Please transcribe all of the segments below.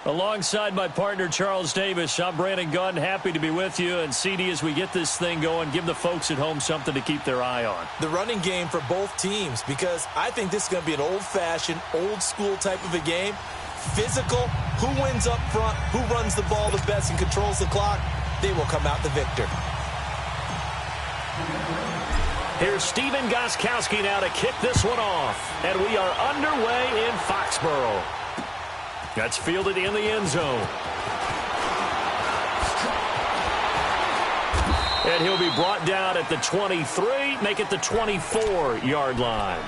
Alongside my partner, Charles Davis, I'm Brandon Gunn. Happy to be with you. And, CD, as we get this thing going, give the folks at home something to keep their eye on. The running game for both teams, because I think this is going to be an old-fashioned, old-school type of a game. Physical, who wins up front, who runs the ball the best and controls the clock, they will come out the victor. Here's Steven Gostkowski now to kick this one off. And we are underway in Foxborough. That's fielded in the end zone. And he'll be brought down at the 23, make it the 24-yard line.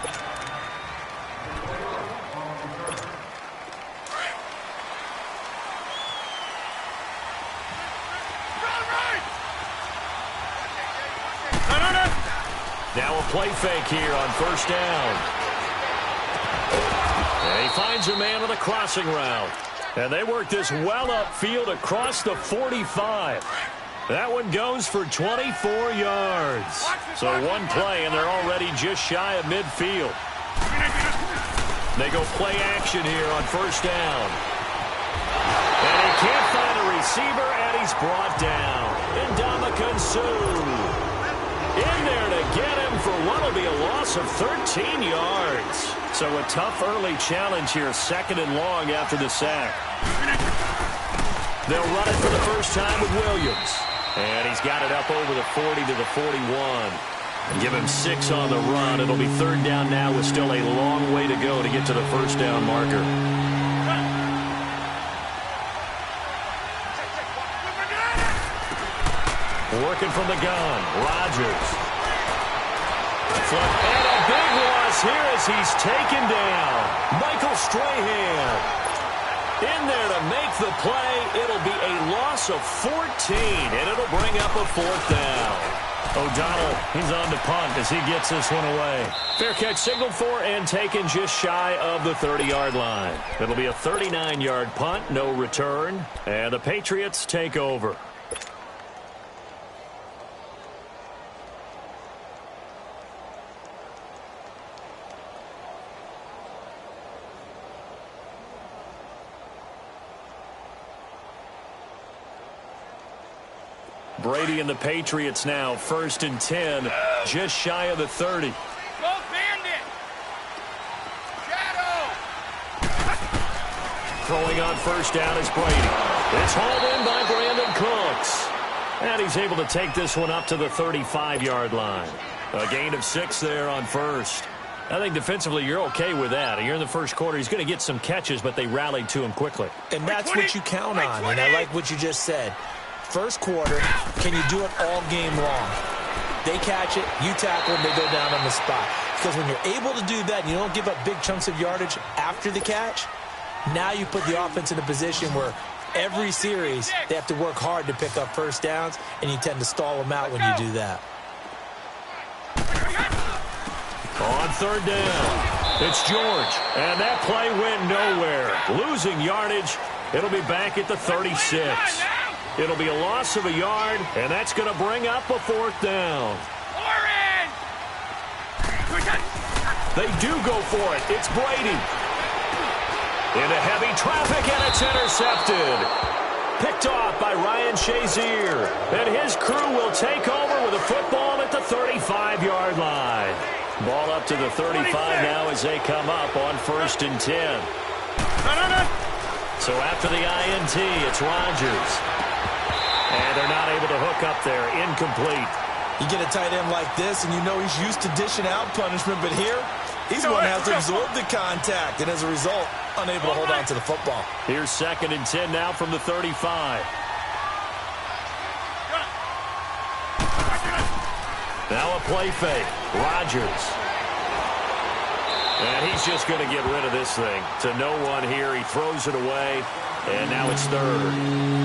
Now a play fake here on first down. And he finds a man on the crossing route. And they work this well upfield across the 45. That one goes for 24 yards. So one play, and they're already just shy of midfield. They go play action here on first down. And he can't find a receiver, and he's brought down. Ndamukong Suh in there to get him for what will be a loss of 13 yards. So a tough early challenge here, second and long after the sack. They'll run it for the first time with Williams. And he's got it up over the 40 to the 41. And give him 6 on the run. It'll be third down now with still a long way to go to get to the first down marker. Working from the gun, Rodgers. And a big loss here as he's taken down. Michael Strahan in there to make the play. It'll be a loss of 14, and it'll bring up a fourth down. O'Donnell, he's on to punt as he gets this one away. Fair catch signaled for and taken just shy of the 30-yard line. It'll be a 39-yard punt, no return, and the Patriots take over. Brady and the Patriots now, 1st and 10, just shy of the 30. Go Bandit! Shadow! Throwing on first down is Brady. It's hauled in by Brandon Cooks. And he's able to take this one up to the 35-yard line. A gain of 6 there on first. I think defensively you're okay with that. You're in the first quarter. He's going to get some catches, but they rallied to him quickly. And that's what you count on, and I like what you just said. First quarter, can you do it all game long? They catch it, you tackle them, they go down on the spot. Because when you're able to do that and you don't give up big chunks of yardage after the catch, now you put the offense in a position where every series they have to work hard to pick up first downs, and you tend to stall them out when you do that. On third down, it's George. And that play went nowhere. Losing yardage, it'll be back at the 36. It'll be a loss of a yard, and that's going to bring up a fourth down. They do go for it. It's Brady. Into heavy traffic, and it's intercepted. Picked off by Ryan Shazier. And his crew will take over with a football at the 35-yard line. Ball up to the 35 now as they come up on 1st and 10. So after the INT, it's Rodgers. And they're not able to hook up there. Incomplete. You get a tight end like this, and you know he's used to dishing out punishment, but here, he's going to have to absorb the contact, and as a result, unable to hold on to the football. Here's 2nd and 10 now from the 35. Now a play fake. Rodgers. And he's just going to get rid of this thing. To no one here. He throws it away. And now it's third.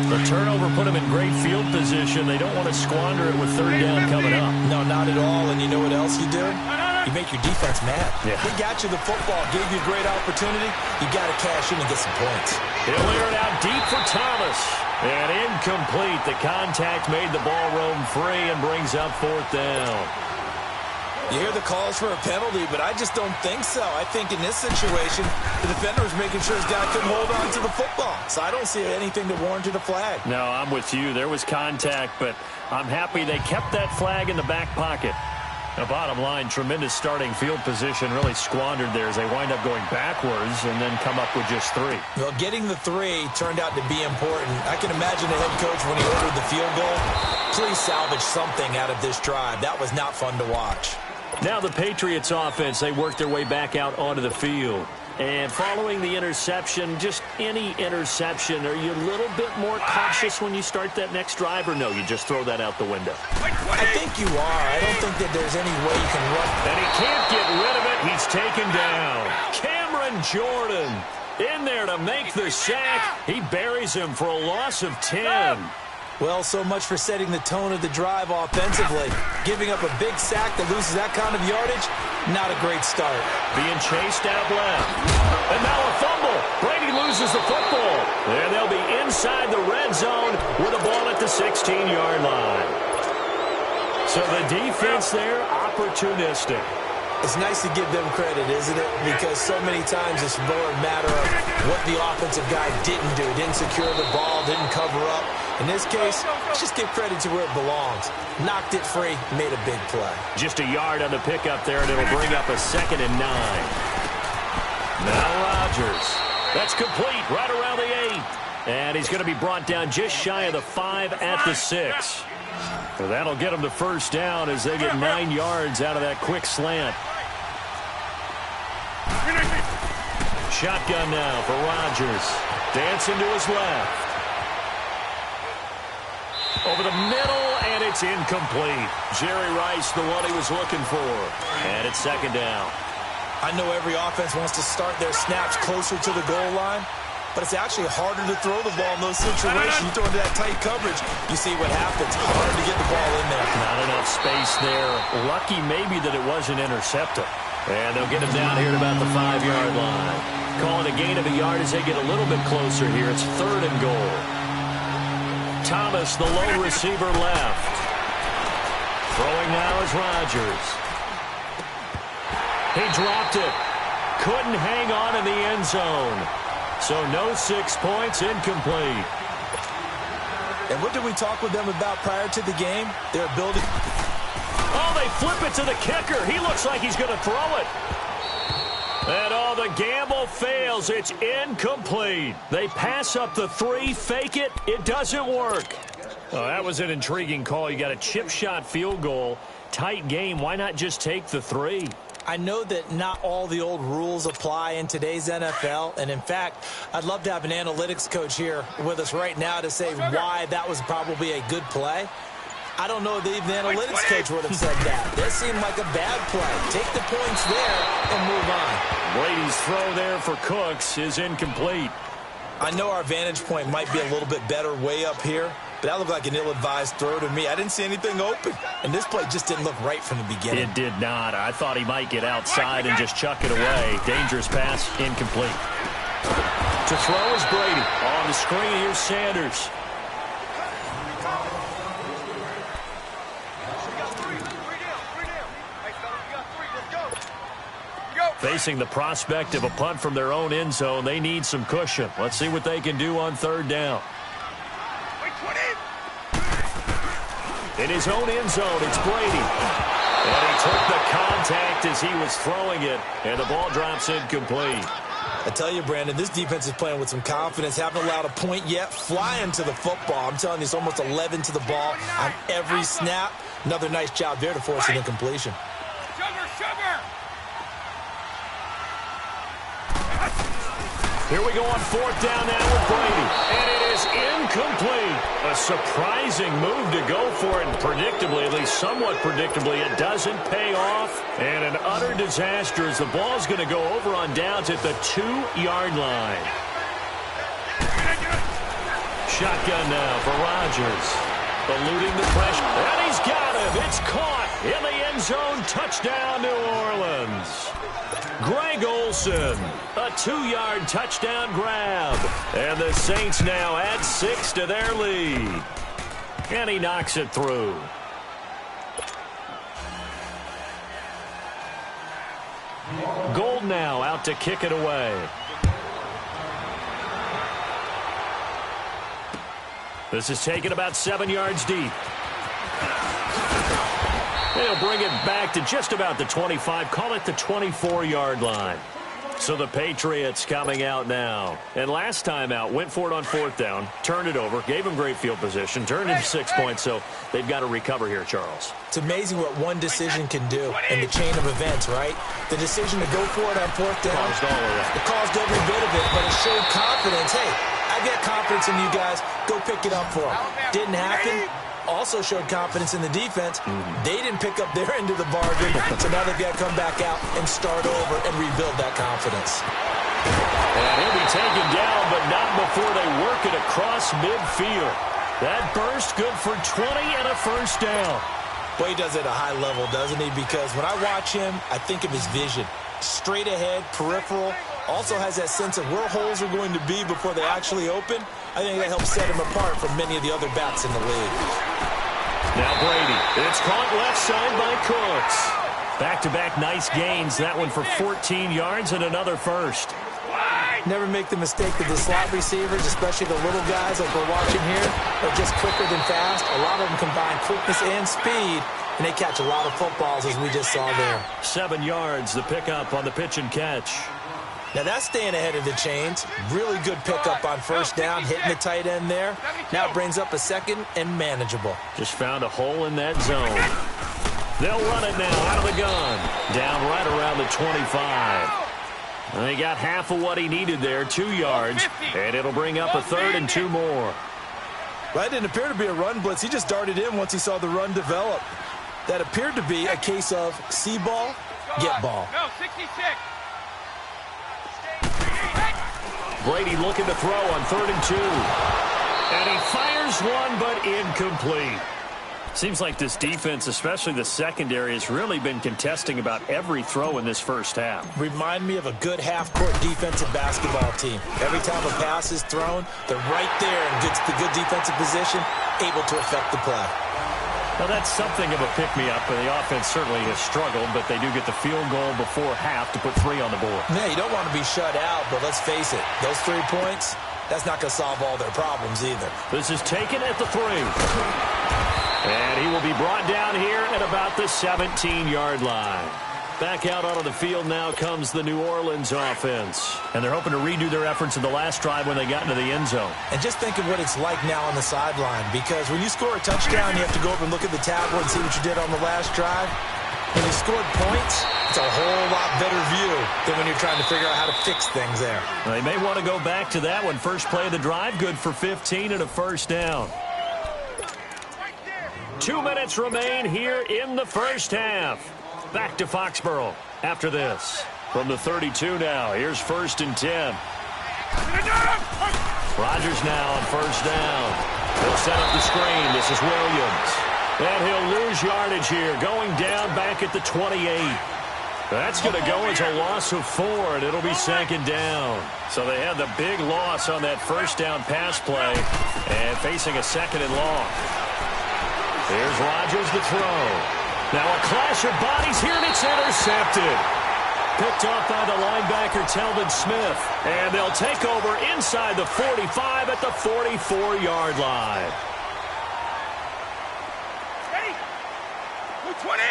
The turnover put him in great field position. They don't want to squander it with third down coming up. No, not at all. And you know what else you do? You make your defense mad. Yeah. They got you the football, gave you a great opportunity. You got to cash in and get some points. He'll air it out deep for Thomas. And incomplete. The contact made the ball roam free and brings up fourth down. You hear the calls for a penalty, but I just don't think so. I think in this situation, the defender was making sure his guy couldn't hold on to the football. So I don't see anything that warranted a flag. No, I'm with you. There was contact, but I'm happy they kept that flag in the back pocket. The bottom line, tremendous starting field position, really squandered there as they wind up going backwards and then come up with just 3. Well, getting the 3 turned out to be important. I can imagine the head coach when he ordered the field goal. Please salvage something out of this drive. That was not fun to watch. Now the Patriots offense, they work their way back out onto the field. And following the interception, just any interception, are you a little bit more cautious when you start that next drive, or no, you just throw that out the window? I think you are. I don't think that there's any way you can run. And he can't get rid of it. He's taken down. Cameron Jordan in there to make the sack. He buries him for a loss of 10. Well, so much for setting the tone of the drive offensively. Giving up a big sack that loses that kind of yardage, not a great start. Being chased out left. And now a fumble. Brady loses the football. And they'll be inside the red zone with a ball at the 16-yard line. So the defense there, opportunistic. It's nice to give them credit, isn't it? Because so many times it's more a matter of what the offensive guy didn't do. Didn't secure the ball, didn't cover up. In this case, let's just give credit to where it belongs. Knocked it free, made a big play. Just a yard on the pickup there, and it'll bring up a 2nd and 9. Now Rodgers. That's complete right around the 8. And he's going to be brought down just shy of the 5 at the 6. So that'll get them to first down as they get 9 yards out of that quick slant. Shotgun now for Rodgers. Dancing to his left. Over the middle, and it's incomplete. Jerry Rice, the one he was looking for. And it's 2nd down. I know every offense wants to start their snaps closer to the goal line, but it's actually harder to throw the ball in those situations. You throw into that tight coverage, you see what happens. Hard to get the ball in there. Not enough space there. Lucky maybe that it wasn't intercepted. And they'll get him down here at about the 5-yard line. Calling a gain of a yard as they get a little bit closer here. It's 3rd and goal. Thomas, the lone receiver, left. Throwing now is Rodgers. He dropped it. Couldn't hang on in the end zone. So no 6 points, incomplete. And what did we talk with them about prior to the game? Their ability. Oh, they flip it to the kicker. He looks like he's going to throw it. And oh, the gamble fails. It's incomplete. They pass up the 3, fake it. It doesn't work. Oh, that was an intriguing call. You got a chip shot field goal. Tight game. Why not just take the 3? I know that not all the old rules apply in today's NFL, and in fact, I'd love to have an analytics coach here with us right now to say why that was probably a good play. I don't know if even the analytics coach would have said that. That seemed like a bad play. Take the points there and move on. Brady's throw there for Cooks is incomplete. I know our vantage point might be a little bit better way up here, but that looked like an ill-advised throw to me. I didn't see anything open, and this play just didn't look right from the beginning. It did not. I thought he might get outside and just chuck it away. Dangerous pass, incomplete. To throw is Brady. On the screen, here's Sanders. Facing the prospect of a punt from their own end zone, they need some cushion. Let's see what they can do on 3rd down. In his own end zone, it's Brady. And he took the contact as he was throwing it, and the ball drops incomplete. I tell you, Brandon, this defense is playing with some confidence. Haven't allowed a point yet. Flying to the football. I'm telling you, it's almost 11 to the ball on every snap. Another nice job there to force an incompletion. Here we go on 4th down now with Brady. And it is incomplete. A surprising move to go for it. And predictably, at least somewhat predictably, it doesn't pay off. And an utter disaster as the ball's going to go over on downs at the 2-yard line. Shotgun now for Rodgers. Eluding the pressure. And he's got him. It's caught in the end zone. Touchdown, New Orleans. Greg Olsen, a 2-yard touchdown grab. And the Saints now add 6 to their lead. And he knocks it through. Gold now out to kick it away. This is taken about 7 yards deep. They'll bring it back to just about the 25. Call it the 24-yard line. So the Patriots coming out now. And last time out, went for it on 4th down, turned it over, gave them great field position, turned into 6 points, so they've got to recover here, Charles. It's amazing what one decision can do in the chain of events, right? The decision to go for it on 4th down. Caused all of that. It caused every bit of it, but it showed confidence. Hey, I got confidence in you guys. Go pick it up for them. Didn't happen. Also showed confidence in the defense. They didn't pick up their end of the bargain, so now they've got to come back out and start over and rebuild that confidence. And he'll be taken down, but not before they work it across midfield. That burst good for 20 and a first down. Boy, he does it at a high level, doesn't he? Because when I watch him, I think of his vision. Straight ahead, peripheral. Also has that sense of where holes are going to be before they actually open. I think that helps set him apart from many of the other backs in the league. Now Brady. It's caught left side by Cooks. Back-to-back nice gains. That one for 14 yards and another first. Never make the mistake that the slot receivers, especially the little guys like we're watching here, are just quicker than fast. A lot of them combine quickness and speed, and they catch a lot of footballs, as we just saw there. 7 yards, the pickup on the pitch and catch. Now that's staying ahead of the chains. Really good pickup on first down, hitting the tight end there. Now it brings up a second and manageable. Just found a hole in that zone. They'll run it now out of the gun. Down right around the 25. And they got half of what he needed there, 2 yards. And it'll bring up a 3rd and 2 more. Well, that didn't appear to be a run blitz. He just darted in once he saw the run develop. That appeared to be a case of see ball, get ball. No, 66. Brady looking to throw on 3rd and 2. And he fires one, but incomplete. Seems like this defense, especially the secondary, has really been contesting about every throw in this first half. Remind me of a good half-court defensive basketball team. Every time a pass is thrown, they're right there and gets the good defensive position, able to affect the play. Well, that's something of a pick-me-up, and the offense certainly has struggled, but they do get the field goal before half to put 3 on the board. Yeah, you don't want to be shut out, but let's face it, those 3 points, that's not going to solve all their problems either. This is taken at the 3. And he will be brought down here at about the 17-yard line. Back out onto the field now comes the New Orleans offense. And they're hoping to redo their efforts in the last drive when they got into the end zone. And just think of what it's like now on the sideline, because when you score a touchdown, you have to go over and look at the tablet and see what you did on the last drive. When you scored points, it's a whole lot better view than when you're trying to figure out how to fix things there. They may want to go back to that one. First play of the drive, good for 15 and a first down. 2 minutes remain here in the first half. Back to Foxborough after this. From the 32 now, here's 1st and 10. Rodgers now on first down. He'll set up the screen. This is Williams. And he'll lose yardage here, going down back at the 28. That's going to go as a loss of 4, and it'll be 2nd down. So they had the big loss on that first down pass play, and facing a 2nd and long. Here's Rodgers to throw. Now a clash of bodies here, and it's intercepted. Picked off by the linebacker, Telvin Smith. And they'll take over inside the 45 at the 44-yard line. Ready? 20.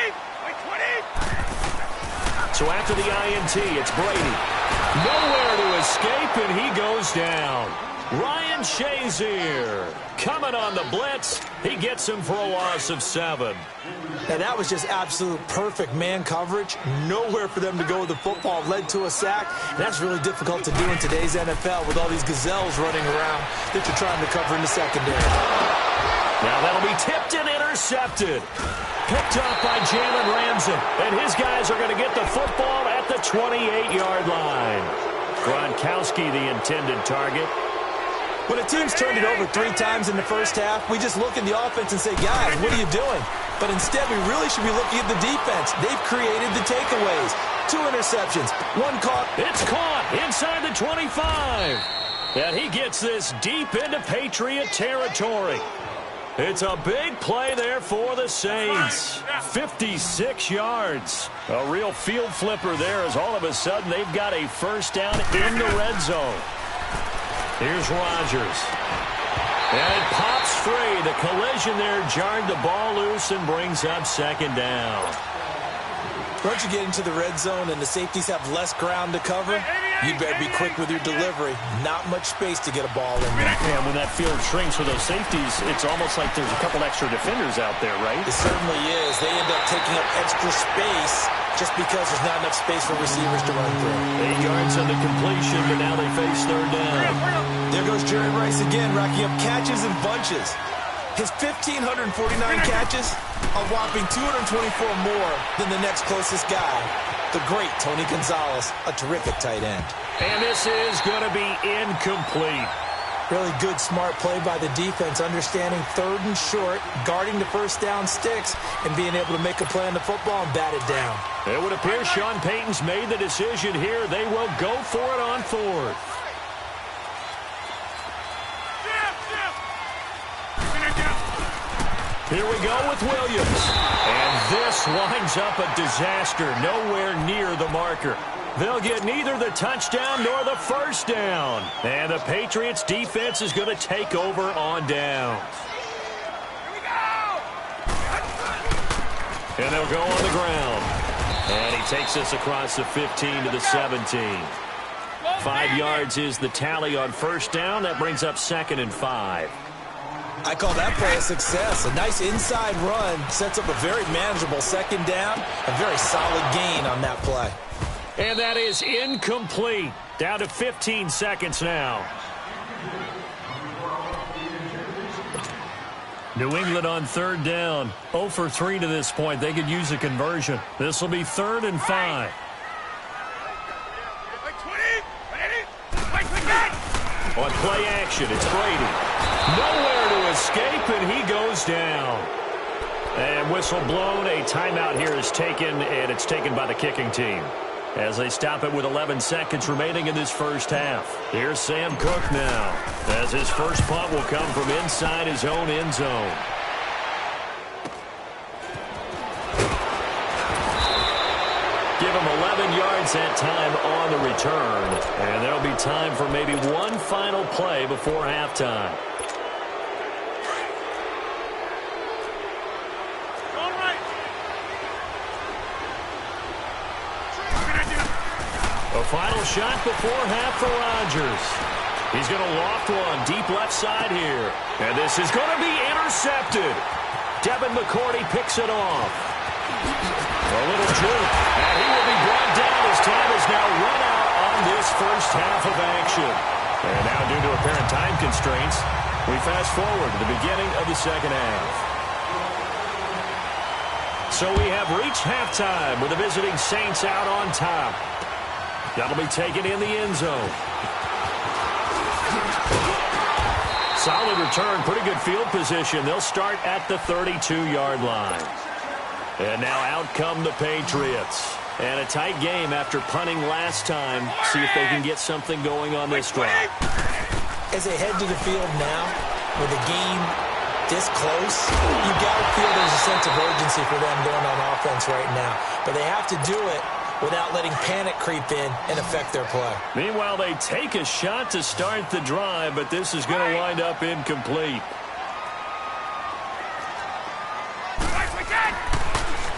20. So after the INT, it's Brady. Nowhere to escape, and he goes down. Ryan Shazier coming on the blitz. He gets him for a loss of 7. Now, that was just absolute perfect man coverage. Nowhere for them to go with the football. Led to a sack. And that's really difficult to do in today's NFL with all these gazelles running around that you're trying to cover in the secondary. Now that'll be tipped and intercepted. Picked up by Jalen Ramsey. And his guys are going to get the football at the 28-yard line. Gronkowski, the intended target. When a team's turned it over 3 times in the first half, we just look at the offense and say, guys, what are you doing? But instead, we really should be looking at the defense. They've created the takeaways. 2 interceptions, 1 caught. It's caught inside the 25. And he gets this deep into Patriot territory. It's a big play there for the Saints. 56 yards. A real field flipper there as all of a sudden they've got a first down in the red zone. Here's Rodgers. And it pops free. The collision there jarred the ball loose and brings up second down. Once you get into the red zone and the safeties have less ground to cover, you better be quick with your delivery. Not much space to get a ball in there. And when that field shrinks with those safeties, it's almost like there's a couple extra defenders out there, right? It certainly is. They end up taking up extra space just because there's not enough space for receivers to run through. 8 yards on the completion, but now they face third down. There goes Jerry Rice again, racking up catches and bunches. His 1,549 catches, a whopping 224 more than the next closest guy, the great Tony Gonzalez, a terrific tight end. And this is going to be incomplete. Really good, smart play by the defense, understanding third and short, guarding the first down sticks, and being able to make a play on the football and bat it down. It would appear Sean Payton's made the decision here. They will go for it on fourth. Here we go with Williams. And this winds up a disaster, nowhere near the marker. They'll get neither the touchdown nor the first down. And the Patriots defense is going to take over on downs. And they'll go on the ground. And he takes us across the 15 to the 17. 5 yards is the tally on first down. That brings up 2nd and 5. I call that play a success. A nice inside run sets up a very manageable second down. A very solid gain on that play. And that is incomplete. Down to 15 seconds now. New England on third down. 0 for 3 to this point. They could use a conversion. This will be 3rd and 5. On play action, it's Brady. Nowhere to escape, and he goes down. And whistle blown. A timeout here is taken, and it's taken by the kicking team, as they stop it with 11 seconds remaining in this first half. Here's Sam Cook now, as his first punt will come from inside his own end zone. Give him 11 yards that time on the return, and there'll be time for maybe one final play before halftime. A final shot before half for Rodgers. He's going to loft one deep left side here. And this is going to be intercepted. Devin McCourty picks it off. A little juke. And he will be brought down as time is now run out on this first half of action. And now due to apparent time constraints, we fast forward to the beginning of the second half. So we have reached halftime with the visiting Saints out on top. That'll be taken in the end zone. Solid return, pretty good field position. They'll start at the 32-yard line. And now out come the Patriots. And a tight game after punting last time. See if they can get something going on this drive. As they head to the field now, with the game this close, you got to feel there's a sense of urgency for them going on offense right now. But they have to do it without letting panic creep in and affect their play. Meanwhile, they take a shot to start the drive, but this is going to wind up incomplete.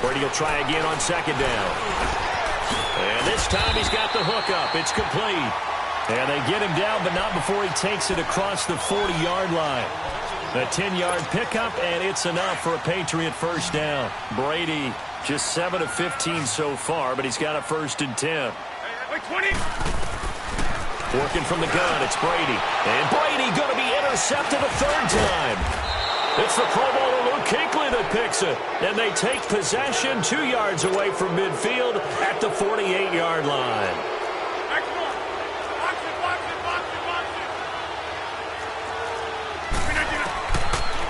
Brady will try again on second down. And this time he's got the hook up. It's complete. And they get him down, but not before he takes it across the 40-yard line. A 10-yard pickup, and it's enough for a Patriot first down. Brady just 7 of 15 so far, but he's got a 1st and 10. Working from the gun, it's Brady. And Brady going to be intercepted a 3rd time. It's the Pro Bowler Luke Kuechly that picks it. And they take possession 2 yards away from midfield at the 48-yard line.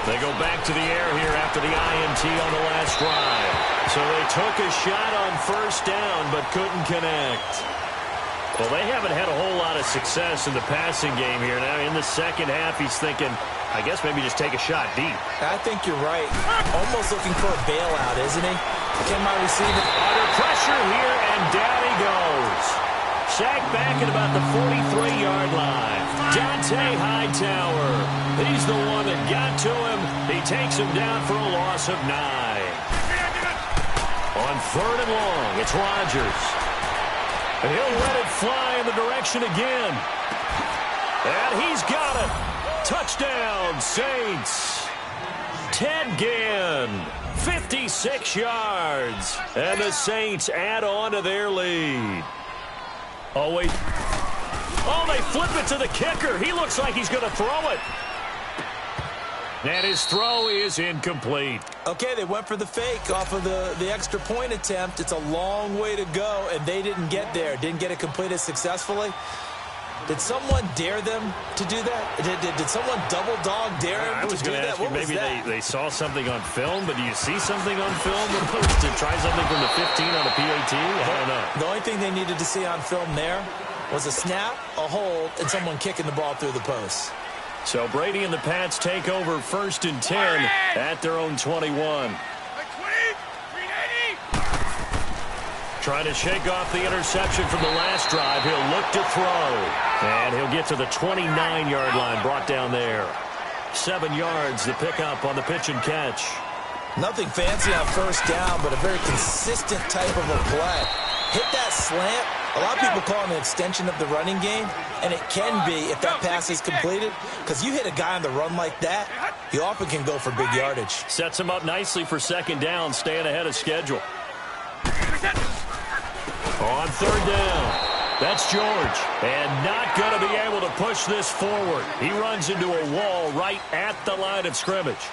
They go back to the air here after the INT on the last drive. So they took a shot on first down but couldn't connect. Well, they haven't had a whole lot of success in the passing game here. Now in the second half, he's thinking, I guess maybe just take a shot deep. I think you're right. Almost looking for a bailout, isn't he? Can my receiver... Under pressure here, and down he goes. Sacked back at about the 43-yard line. Dante Hightower. He's the one that got to him. He takes him down for a loss of 9. On 3rd and long, it's Rodgers. And he'll let it fly in the direction again. And he's got it. Touchdown, Saints. Ted Ginn, 56 yards. And the Saints add on to their lead. Oh, wait. Oh, they flip it to the kicker. He looks like he's going to throw it. And his throw is incomplete. Okay, they went for the fake off of the extra point attempt. It's a long way to go, and they didn't get there. Didn't get it completed successfully. Did someone dare them to do that? Did someone double dog dare them to do that? I was going to ask you, maybe they saw something on film, but do you see something on film to try something from the 15 on a PAT? I don't know. The only thing they needed to see on film there was a snap, a hold, and someone kicking the ball through the post. So Brady and the Pats take over 1st and 10 at their own 21. Trying to shake off the interception from the last drive. He'll look to throw. And he'll get to the 29-yard line, brought down there. 7 yards, the pickup on the pitch and catch. Nothing fancy on 1st down, but a very consistent type of a play. Hit that slant. A lot of people call it an extension of the running game, and it can be if that pass is completed, because you hit a guy on the run like that, he often can go for big yardage. Sets him up nicely for 2nd down, staying ahead of schedule. On 3rd down, that's George, and not going to be able to push this forward. He runs into a wall right at the line of scrimmage.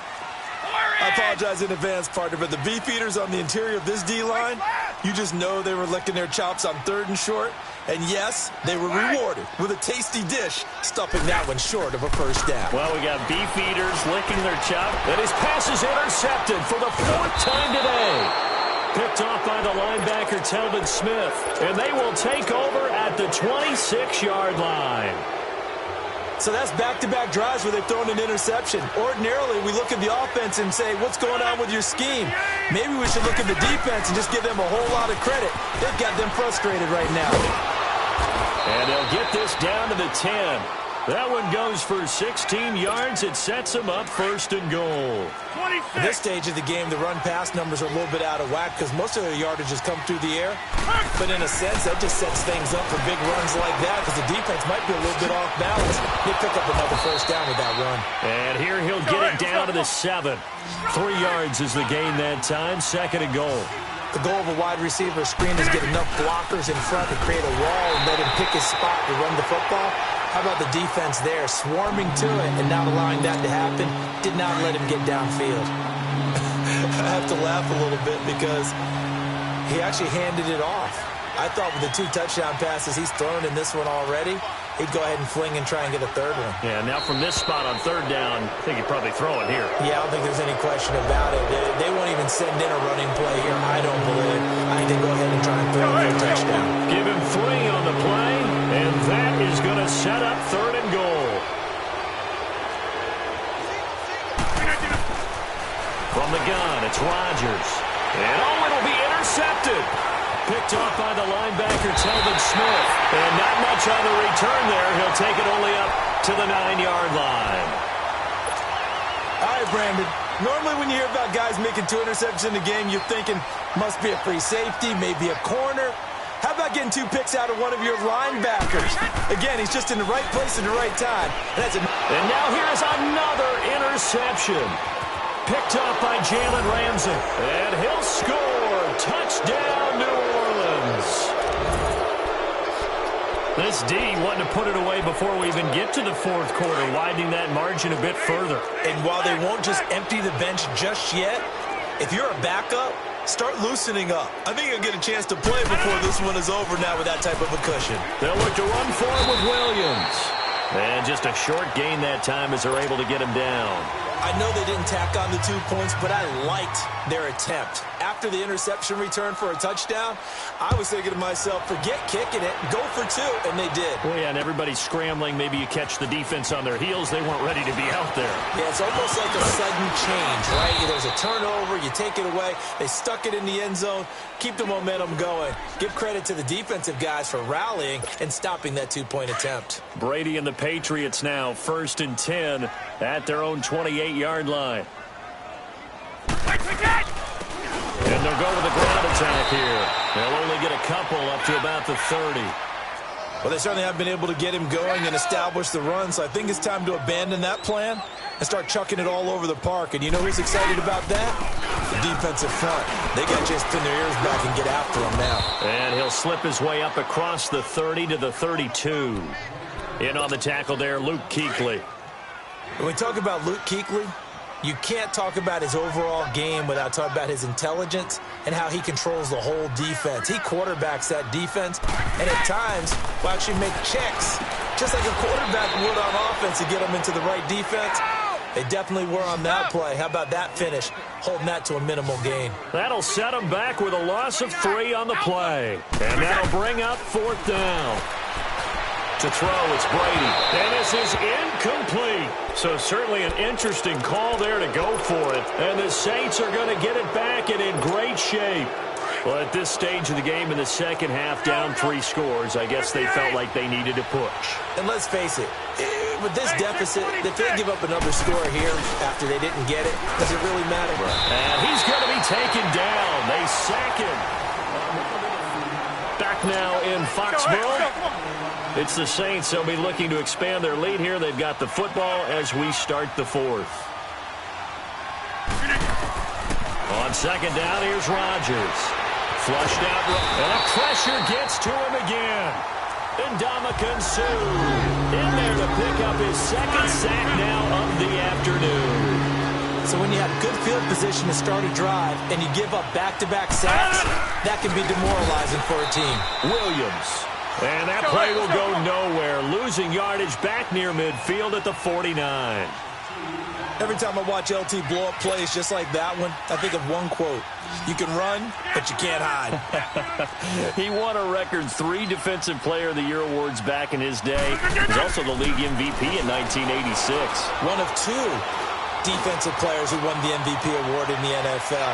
I apologize in advance, partner, but the beefeaters on the interior of this D-line, you just know they were licking their chops on 3rd and short. And yes, they were rewarded with a tasty dish, stuffing that one short of a 1st down. Well, we got beefeaters licking their chop, and his pass is intercepted for the 4th time today. Picked off by the linebacker, Telvin Smith. And they will take over at the 26-yard line. So that's back-to-back drives where they've thrown an interception. Ordinarily, we look at the offense and say, what's going on with your scheme? Maybe we should look at the defense and just give them a whole lot of credit. They've got them frustrated right now. And they'll get this down to the 10. That one goes for 16 yards. It sets them up 1st and goal. At this stage of the game, the run-pass numbers are a little bit out of whack because most of their yardage has come through the air. But in a sense, that just sets things up for big runs like that because the defense might be a little bit off balance. They pick up another 1st down with that run. And here he'll get it down to the 7. 3 yards is the gain that time. 2nd and goal. The goal of a wide receiver screen is get enough blockers in front to create a wall and let him pick his spot to run the football. How about the defense there, swarming to it and not allowing that to happen? Did not let him get downfield. I have to laugh a little bit because he actually handed it off. I thought with the 2 touchdown passes he's thrown in this one already, he'd go ahead and fling and try and get a 3rd one. Yeah, now from this spot on 3rd down, I think he'd probably throw it here. Yeah, I don't think there's any question about it. They won't even send in a running play here, I don't believe. I think they go ahead and try and throw it for a touchdown. Give him 3 on the play, and that is going to set up 3rd and goal. From the gun, it's Rodgers. And it'll be intercepted. Picked off by the linebacker, Telvin Smith. And not much on the return there. He'll take it only up to the 9-yard line. All right, Brandon. Normally when you hear about guys making 2 interceptions in a game, you're thinking must be a free safety, maybe a corner. How about getting 2 picks out of one of your linebackers? Again, he's just in the right place at the right time. And now here's another interception. Picked off by Jalen Ramsey. And he'll score. Touchdown, New Orleans. This D wanting to put it away before we even get to the 4th quarter, widening that margin a bit further. And while they won't just empty the bench just yet, if you're a backup, start loosening up. I think you'll get a chance to play before this one is over now with that type of a cushion. They'll look to run for it with Williams. And just a short gain that time as they're able to get him down. I know they didn't tack on the 2 points, but I liked their attempt. After the interception return for a touchdown, I was thinking to myself, forget kicking it, go for 2, and they did. Well, yeah, and everybody's scrambling. Maybe you catch the defense on their heels. They weren't ready to be out there. Yeah, it's almost like a sudden change, right? There's a turnover, you take it away, they stuck it in the end zone, keep the momentum going. Give credit to the defensive guys for rallying and stopping that 2-point attempt. Brady and the Patriots now 1st and 10 at their own 28-yard line. And they'll go with a ground attack here. They'll only get a couple up to about the 30. Well, they certainly haven't been able to get him going and establish the run, so I think it's time to abandon that plan and start chucking it all over the park. And you know who's excited about that? The defensive front. They got to just pin their ears back and get after him now. And he'll slip his way up across the 30 to the 32. In on the tackle there, Luke Kuechly. When we talk about Luke Kuechly, you can't talk about his overall game without talking about his intelligence and how he controls the whole defense. He quarterbacks that defense, and at times will actually make checks, just like a quarterback would on offense to get them into the right defense. They definitely were on that play. How about that finish, holding that to a minimal gain? That'll set them back with a loss of 3 on the play. And that'll bring up 4th down. To throw, it's Brady. And this is incomplete. So certainly an interesting call there to go for it. And the Saints are going to get it back and in great shape. Well, at this stage of the game in the second half, down 3 scores, I guess they felt like they needed to push. And let's face it, with this deficit, if they give up another score here after they didn't get it, does it really matter? And he's going to be taken down. They sack him. Back now in Foxborough. It's the Saints. They'll be looking to expand their lead here. They've got the football as we start the 4th. On 2nd down, here's Rodgers. Flushed out, and a pressure gets to him again. And Ndamukong Suh in there to pick up his 2nd sack now of the afternoon. So when you have good field position to start a drive and you give up back-to-back sacks, that can be demoralizing for a team. Williams. And that play will go nowhere. Losing yardage back near midfield at the 49. Every time I watch LT blow up plays just like that one, I think of one quote. You can run, but you can't hide. He won a record 3 Defensive Player of the Year awards back in his day. He was also the league MVP in 1986. One of 2 defensive players who won the MVP award in the NFL.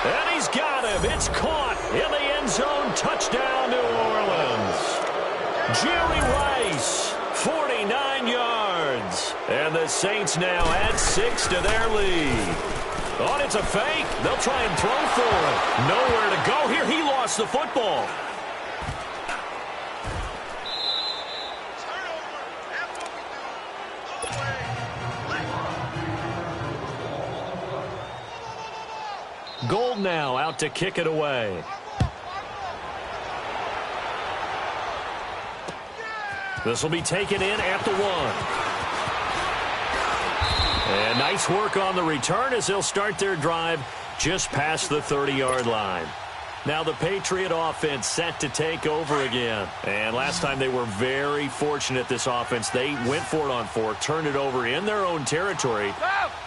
And he's got him. It's caught in the end zone. Touchdown, New Orleans. Jerry Rice, 49 yards. And the Saints now add 6 to their lead. Oh, it's a fake. They'll try and throw for it. Nowhere to go here. He lost the football. Gold now out to kick it away. This will be taken in at the 1. And nice work on the return as they'll start their drive just past the 30-yard line. Now the Patriot offense set to take over again. And last time they were very fortunate, this offense. They went for it on 4, turned it over in their own territory,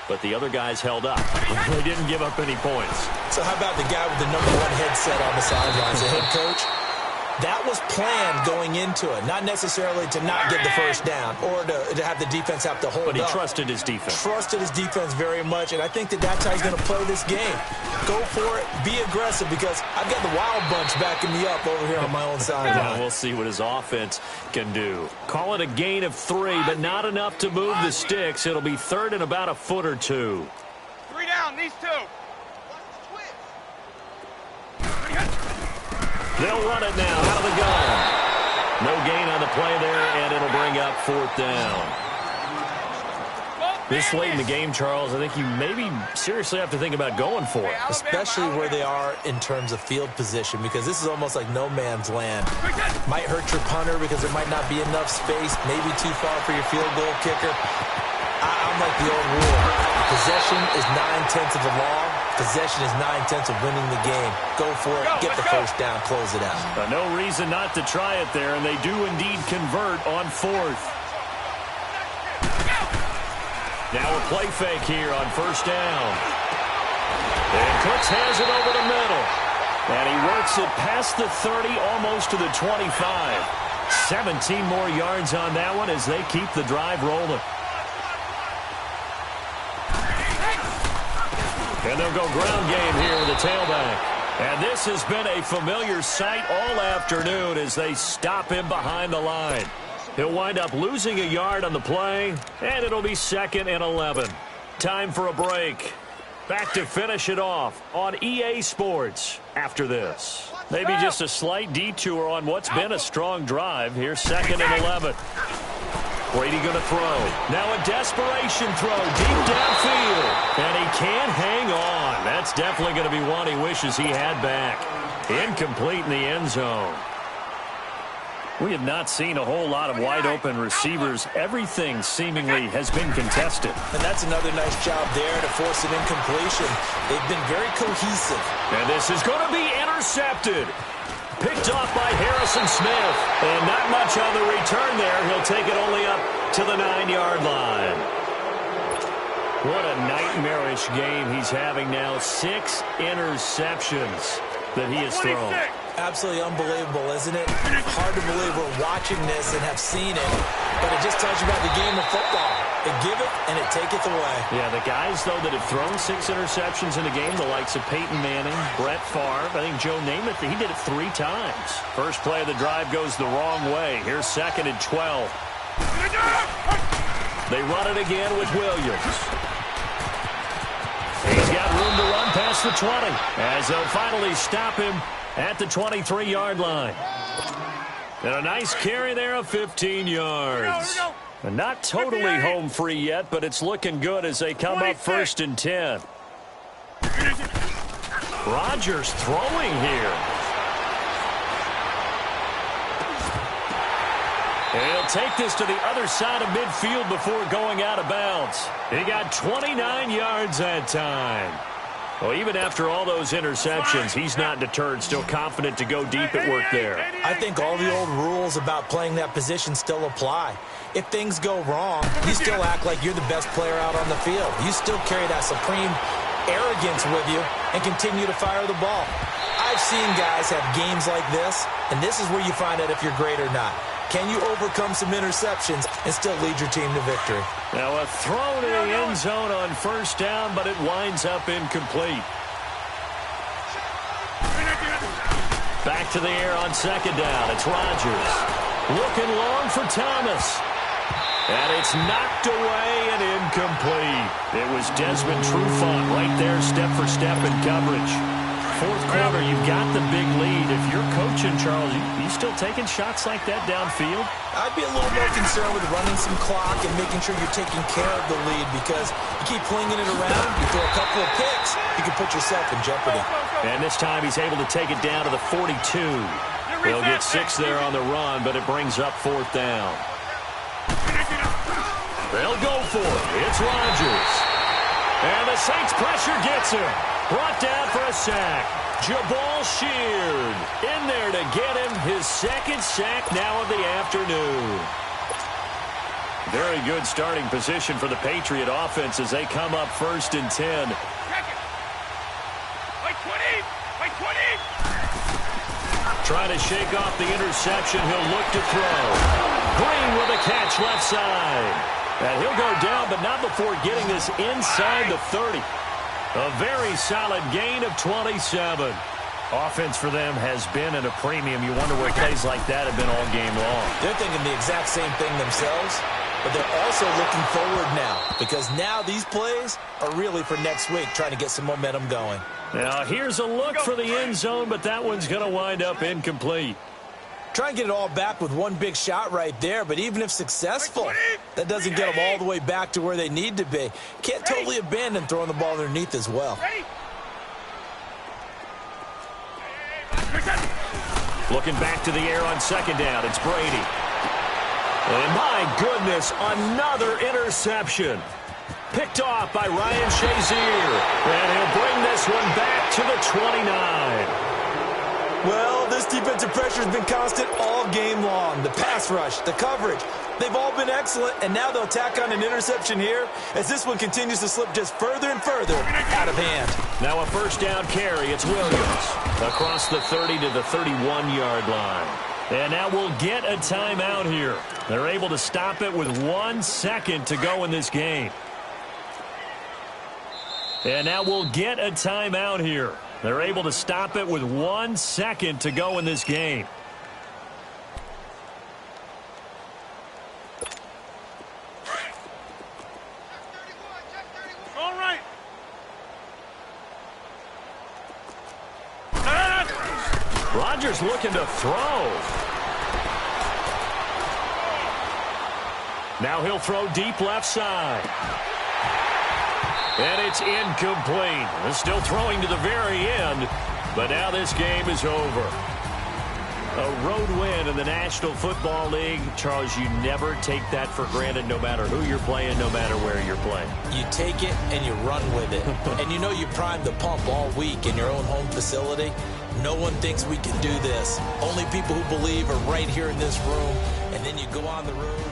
but the other guys held up. They didn't give up any points. So how about the guy with the #1 headset on the sidelines, the head coach? That was planned going into it, not necessarily to not get the first down or to have the defense have to hold up. But he trusted his defense. Trusted his defense very much, and I think that's how he's going to play this game. Go for it, be aggressive, because I've got the Wild Bunch backing me up over here on my own sideline. Yeah, we'll see what his offense can do. Call it a gain of 3, but not enough to move the sticks. It'll be 3rd and about a foot or 2. 3 down, these 2. They'll run it now out of the gun. No gain on the play there, and it'll bring up 4th down. This late in the game, Charles, I think you maybe seriously have to think about going for it. Especially where they are in terms of field position, because this is almost like no man's land. Might hurt your punter because there might not be enough space, maybe too far for your field goal kicker. I'm like the old rule. Possession is 9/10 of the law. Possession is 9/10 of winning the game. Go for it. Get the first down. Close it out. No reason not to try it there, and they do indeed convert on 4th. Now a play fake here on first down. And Cooks has it over the middle. And he works it past the 30, almost to the 25. 17 more yards on that one as they keep the drive rolling. And they'll go ground game here with the tailback. And this has been a familiar sight all afternoon as they stop him behind the line. He'll wind up losing a yard on the play, and it'll be 2nd and 11. Time for a break. Back to finish it off on EA Sports after this. Maybe just a slight detour on what's been a strong drive. Here's 2nd and 11. Brady going to throw. Now a desperation throw deep downfield. And he can't hang on. That's definitely going to be one he wishes he had back. Incomplete in the end zone. We have not seen a whole lot of wide-open receivers. Everything seemingly has been contested. And that's another nice job there to force an incompletion. They've been very cohesive. And this is going to be intercepted. Picked off by Harrison Smith. And not much on the return there. He'll take it only up to the 9-yard line. What a nightmarish game he's having now. 6 interceptions that he has thrown. Absolutely unbelievable, isn't it? Hard to believe we're watching this and have seen it, but it just tells you about the game of football. They give it, and it taketh away. Yeah, the guys, though, that have thrown 6 interceptions in a game, the likes of Peyton Manning, Brett Favre, I think Joe Namath, he did it 3 times. First play of the drive goes the wrong way. Here's 2nd and 12. They run it again with Williams. He's got room to run past the 20, as they'll finally stop him at the 23-yard line. And a nice carry there of 15 yards. And not totally home free yet, but it's looking good as they come up 1st and 10. Rodgers throwing here. He'll take this to the other side of midfield before going out of bounds. He got 29 yards that time. Well, even after all those interceptions, he's not deterred, still confident to go deep at work there. I think all the old rules about playing that position still apply. If things go wrong, you still act like you're the best player out on the field. You still carry that supreme arrogance with you and continue to fire the ball. I've seen guys have games like this, and this is where you find out if you're great or not. Can you overcome some interceptions and still lead your team to victory? Now a throw to the end zone on first down, but it winds up incomplete. Back to the air on 2nd down. It's Rodgers. Looking long for Thomas. And it's knocked away and incomplete. It was Desmond Trufant right there, step for step in coverage. 4th quarter, you've got the big lead. If you're coaching, Charles, you still taking shots like that downfield? I'd be a little more concerned with running some clock and making sure you're taking care of the lead, because you keep flinging it around, you throw a couple of picks, you can put yourself in jeopardy. And this time he's able to take it down to the 42. They'll get 6 there on the run, but it brings up 4th down. They'll go for it. It's Rodgers. And the Saints pressure gets him. Brought down for a sack. Jabal Sheard in there to get him his 2nd sack now of the afternoon. Very good starting position for the Patriot offense as they come up 1st and 10. Trying to shake off the interception. He'll look to throw. Green with a catch left side. And he'll go down, but not before getting this inside the 30. A very solid gain of 27. Offense for them has been at a premium. You wonder where plays like that have been all game long. They're thinking the exact same thing themselves, but they're also looking forward now, because now these plays are really for next week, trying to get some momentum going. Now here's a look for the end zone, but that one's going to wind up incomplete. Try and get it all back with one big shot right there, but even if successful, that doesn't get them all the way back to where they need to be. Can't totally abandon throwing the ball underneath as well. Looking back to the air on 2nd down, it's Brady. And my goodness, another interception. Picked off by Ryan Shazier. And he'll bring this one back to the 29. Well, this defensive pressure has been constant all game long. The pass rush, the coverage, they've all been excellent, and now they'll tack on an interception here as this one continues to slip just further and further out of hand. Now a first down carry. It's Williams across the 30 to the 31-yard line. And now we'll get a timeout here. They're able to stop it with 1 second to go in this game. And now we'll get a timeout here. They're able to stop it with 1 second to go in this game. All right. Rodgers looking to throw. Now he'll throw deep left side. And it's incomplete. They're still throwing to the very end, but now this game is over. A road win in the National Football League. Charles, you never take that for granted no matter who you're playing, no matter where you're playing. You take it and you run with it. And you know you primed the pump all week in your own home facility. No one thinks we can do this. Only people who believe are right here in this room. And then you go on the road.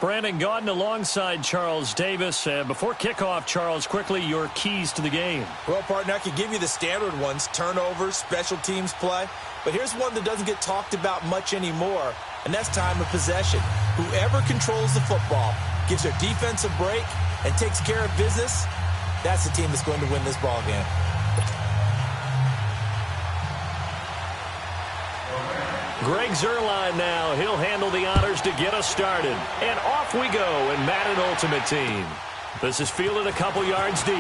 Brandon Gaudin alongside Charles Davis. Before kickoff, Charles, quickly your keys to the game. Well, partner, I could give you the standard ones, turnovers, special teams play. But here's one that doesn't get talked about much anymore, and that's time of possession. Whoever controls the football, gives their defense a break, and takes care of business, that's the team that's going to win this ball game. Greg Zuerlein now. He'll handle the honors to get us started. And off we go in Madden Ultimate Team. This is fielded a couple yards deep.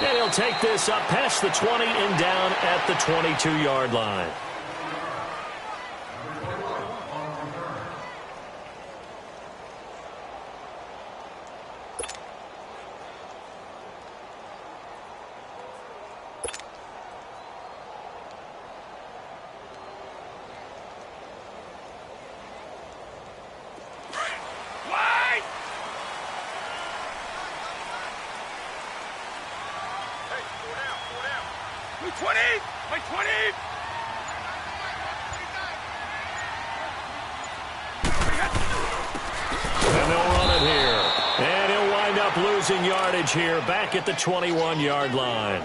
And he'll take this up past the 20 and down at the 22-yard line. Losing yardage here back at the 21-yard line.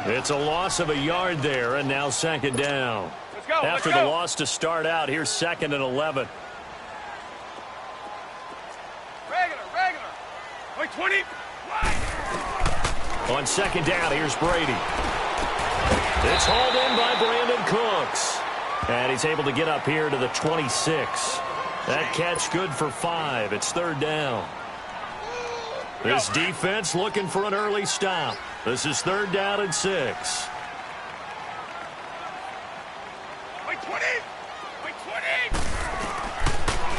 It's a loss of a yard there, and now second down. After the loss to start out, here's 2nd and 11. Regular. 20. On second down, here's Brady. It's hauled in by Brandon Cooks. And he's able to get up here to the 26. That catch good for 5. It's 3rd down. This defense looking for an early stop. This is 3rd down and 6.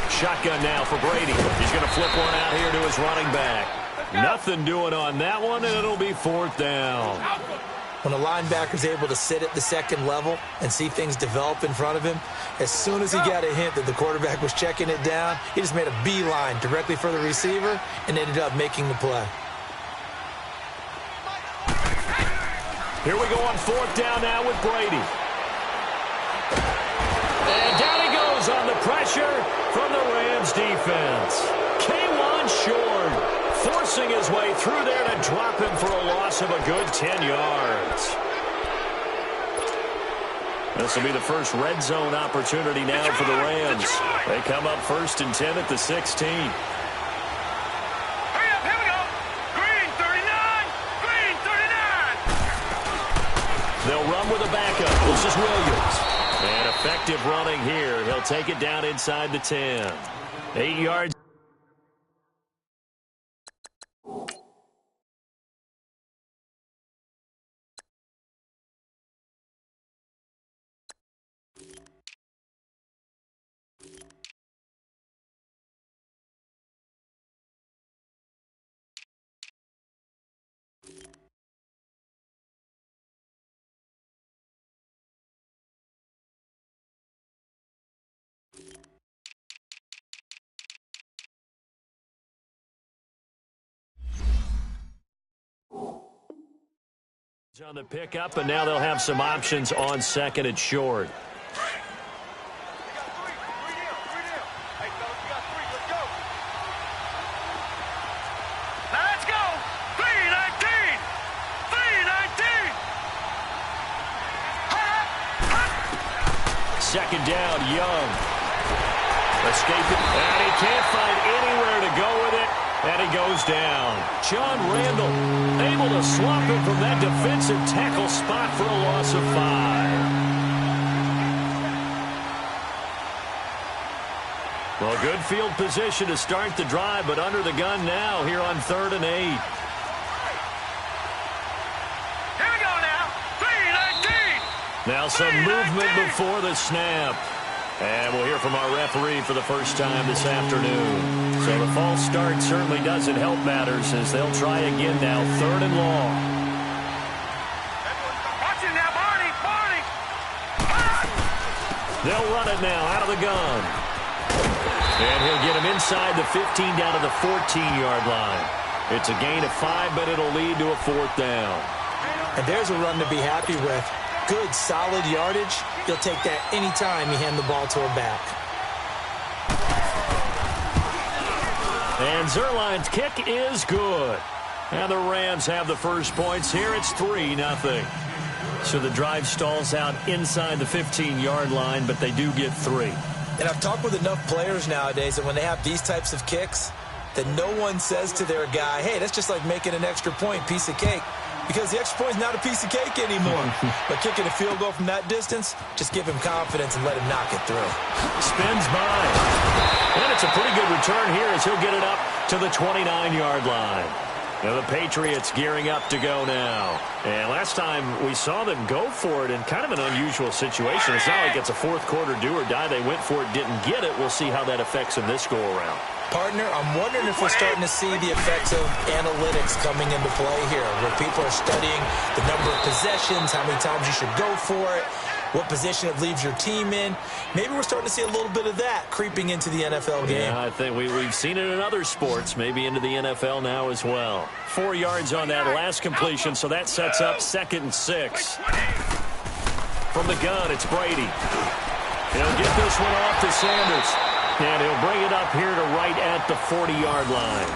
Shotgun now for Brady. He's going to flip one out here to his running back. Nothing doing on that one, and it'll be 4th down. When a linebacker's able to sit at the second level and see things develop in front of him, as soon as he got a hint that the quarterback was checking it down, he just made a beeline directly for the receiver and ended up making the play. Here we go on 4th down now with Brady. And down he goes on the pressure from the Rams defense. K'Wan Short forcing his way through there to drop him for a loss of a good 10 yards. This will be the first red zone opportunity now for the Rams. They come up 1st and 10 at the 16. Hurry up, here we go. Green 39. They'll run with a backup. This is Williams. And effective running here. He'll take it down inside the 10. 8 yards. On the pickup, and now they'll have some options on 2nd and short. Let's go. 319. 319. Second down, Young. Escaping, and he can't find anywhere to go with it. And he goes down. John Randall able to swap him from that defensive tackle spot for a loss of 5. Well, good field position to start the drive, but under the gun now here on 3rd and 8. Here we go now. 319. Now some movement before the snap. And we'll hear from our referee for the first time this afternoon. So the false start certainly doesn't help matters as they'll try again now, 3rd and long. Watch it now, Barney. They'll run it now out of the gun. And he'll get him inside the 15 down to the 14-yard line. It's a gain of 5, but it'll lead to a 4th down. And there's a run to be happy with. Good, solid yardage. You'll take that anytime you hand the ball to a back. And Zerline's kick is good. And the Rams have the first points here. It's 3-0. So the drive stalls out inside the 15-yard line, but they do get 3. And I've talked with enough players nowadays that when they have these types of kicks, that no one says to their guy, hey, that's just like making an extra point, piece of cake. because the extra point is not a piece of cake anymore. But kicking a field goal from that distance, just give him confidence and let him knock it through. Spins by. And it's a pretty good return here as he'll get it up to the 29-yard line. Now the Patriots gearing up to go now. And last time we saw them go for it in kind of an unusual situation. It's not like it's a fourth-quarter do-or-die. They went for it, didn't get it. We'll see how that affects them this go-around. Partner, I'm wondering if we're starting to see the effects of analytics coming into play here, where people are studying the number of possessions, how many times you should go for it, what position it leaves your team in. Maybe we're starting to see a little bit of that creeping into the NFL game. Yeah, I think we've seen it in other sports, maybe into the NFL now as well. 4 yards on that last completion, so that sets up 2nd and 6. From the gun, it's Brady. He'll get this one off to Sanders. And he'll bring it up here to right at the 40-yard line.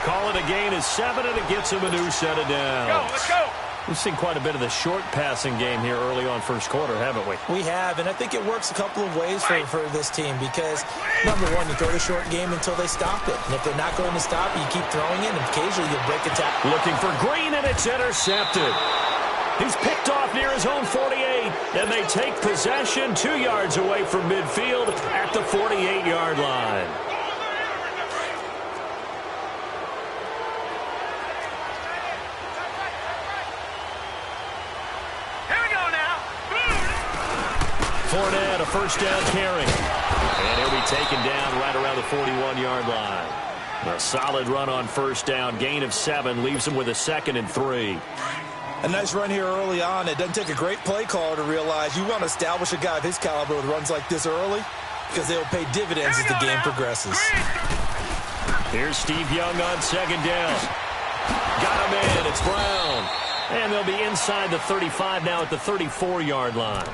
Call it a gain of 7, and it gets him a new set of downs. Let's go. We've seen quite a bit of the short passing game here early on first quarter, haven't we? We have, and I think it works a couple of ways for this team because, number one, you throw the short game until they stop it. And if they're not going to stop it, you keep throwing it, and occasionally you'll break a tackle. Looking for Green, and it's intercepted. He's picked off near his own 48, and they take possession 2 yards away from midfield at the 48-yard line. Here we go now. Fournette, a first down carry. And he'll be taken down right around the 41-yard line. A solid run on first down, gain of 7, leaves him with a 2nd and 3. A nice run here early on. It doesn't take a great play caller to realize you want to establish a guy of his caliber with runs like this early because they'll pay dividends as the game progresses. Here's Steve Young on 2nd down. Got him in. It's Brown. And they'll be inside the 35 now at the 34-yard line.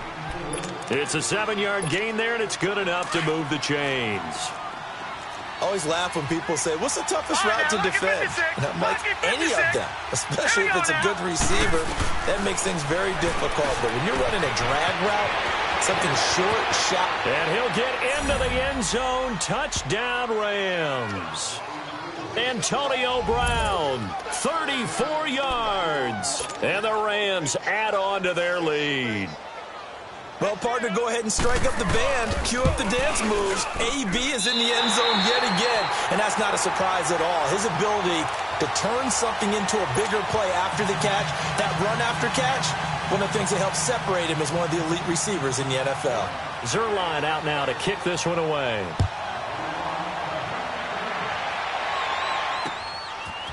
It's a 7-yard gain there, and it's good enough to move the chains. I always laugh when people say, what's the toughest route to defend? And I'm like, any of them, especially if it's a good receiver. That makes things very difficult. But when you're running a drag route, something short, shot. And he'll get into the end zone. Touchdown, Rams. Antonio Brown, 34 yards. And the Rams add on to their lead. Well, partner, go ahead and strike up the band. Cue up the dance moves. AB is in the end zone yet again. And that's not a surprise at all. His ability to turn something into a bigger play after the catch, that run after catch, one of the things that helps separate him as one of the elite receivers in the NFL. Zerline out now to kick this one away.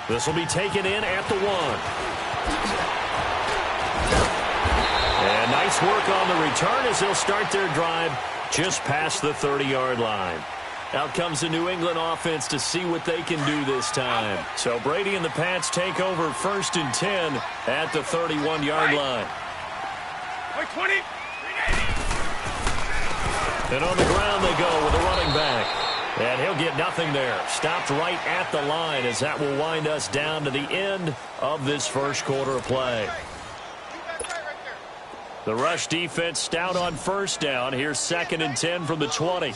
This will be taken in at the 1. And nice work on the return as they'll start their drive just past the 30-yard line. Out comes the New England offense to see what they can do this time. So Brady and the Pats take over 1st and 10 at the 31-yard line. 20. And on the ground they go with a running back. And he'll get nothing there. Stopped right at the line as that will wind us down to the end of this first quarter of play. The rush defense stout on first down. Here's 2nd and 10 from the 20.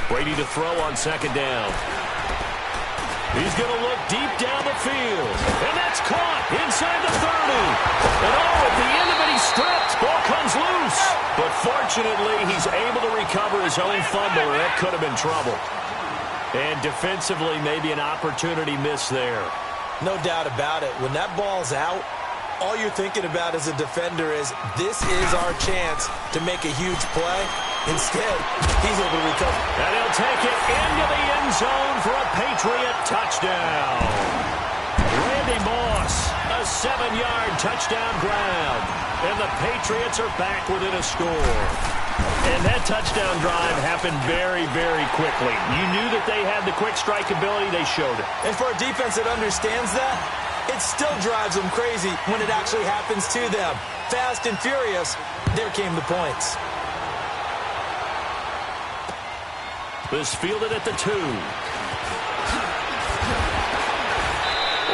Brady to throw on 2nd down. He's going to look deep down the field. And that's caught inside the 30. And at the end of it, he's stripped. Ball comes loose. But fortunately, he's able to recover his own fumble, or that could have been trouble. And defensively, maybe an opportunity missed there. No doubt about it. When that ball's out, all you're thinking about as a defender is, this is our chance to make a huge play. Instead, he's able to recover. And he'll take it into the end zone for a Patriot touchdown. Randy Moss, a 7-yard touchdown grab. And the Patriots are back within a score. And that touchdown drive happened very, very quickly. You knew that they had the quick strike ability. They showed it. And for a defense that understands that, it still drives them crazy when it actually happens to them. Fast and furious, there came the points. This fielded at the 2.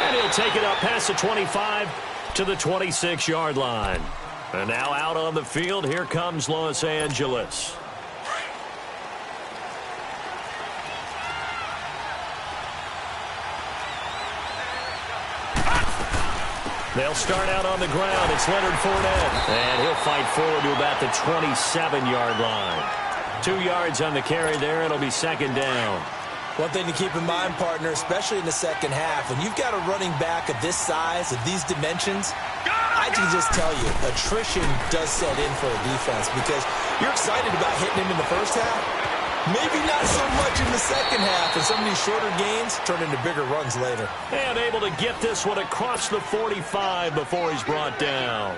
And he'll take it up past the 25 to the 26-yard line. And now out on the field, here comes Los Angeles. They'll start out on the ground. It's Leonard Fournette. And he'll fight forward to about the 27-yard line. 2 yards on the carry there. It'll be second down. One thing to keep in mind, partner, especially in the second half, when you've got a running back of this size, of these dimensions, I can just tell you, attrition does set in for a defense because you're excited about hitting him in the first half. Maybe not so much in the second half, and some of these shorter gains turn into bigger runs later. And able to get this one across the 45 before he's brought down.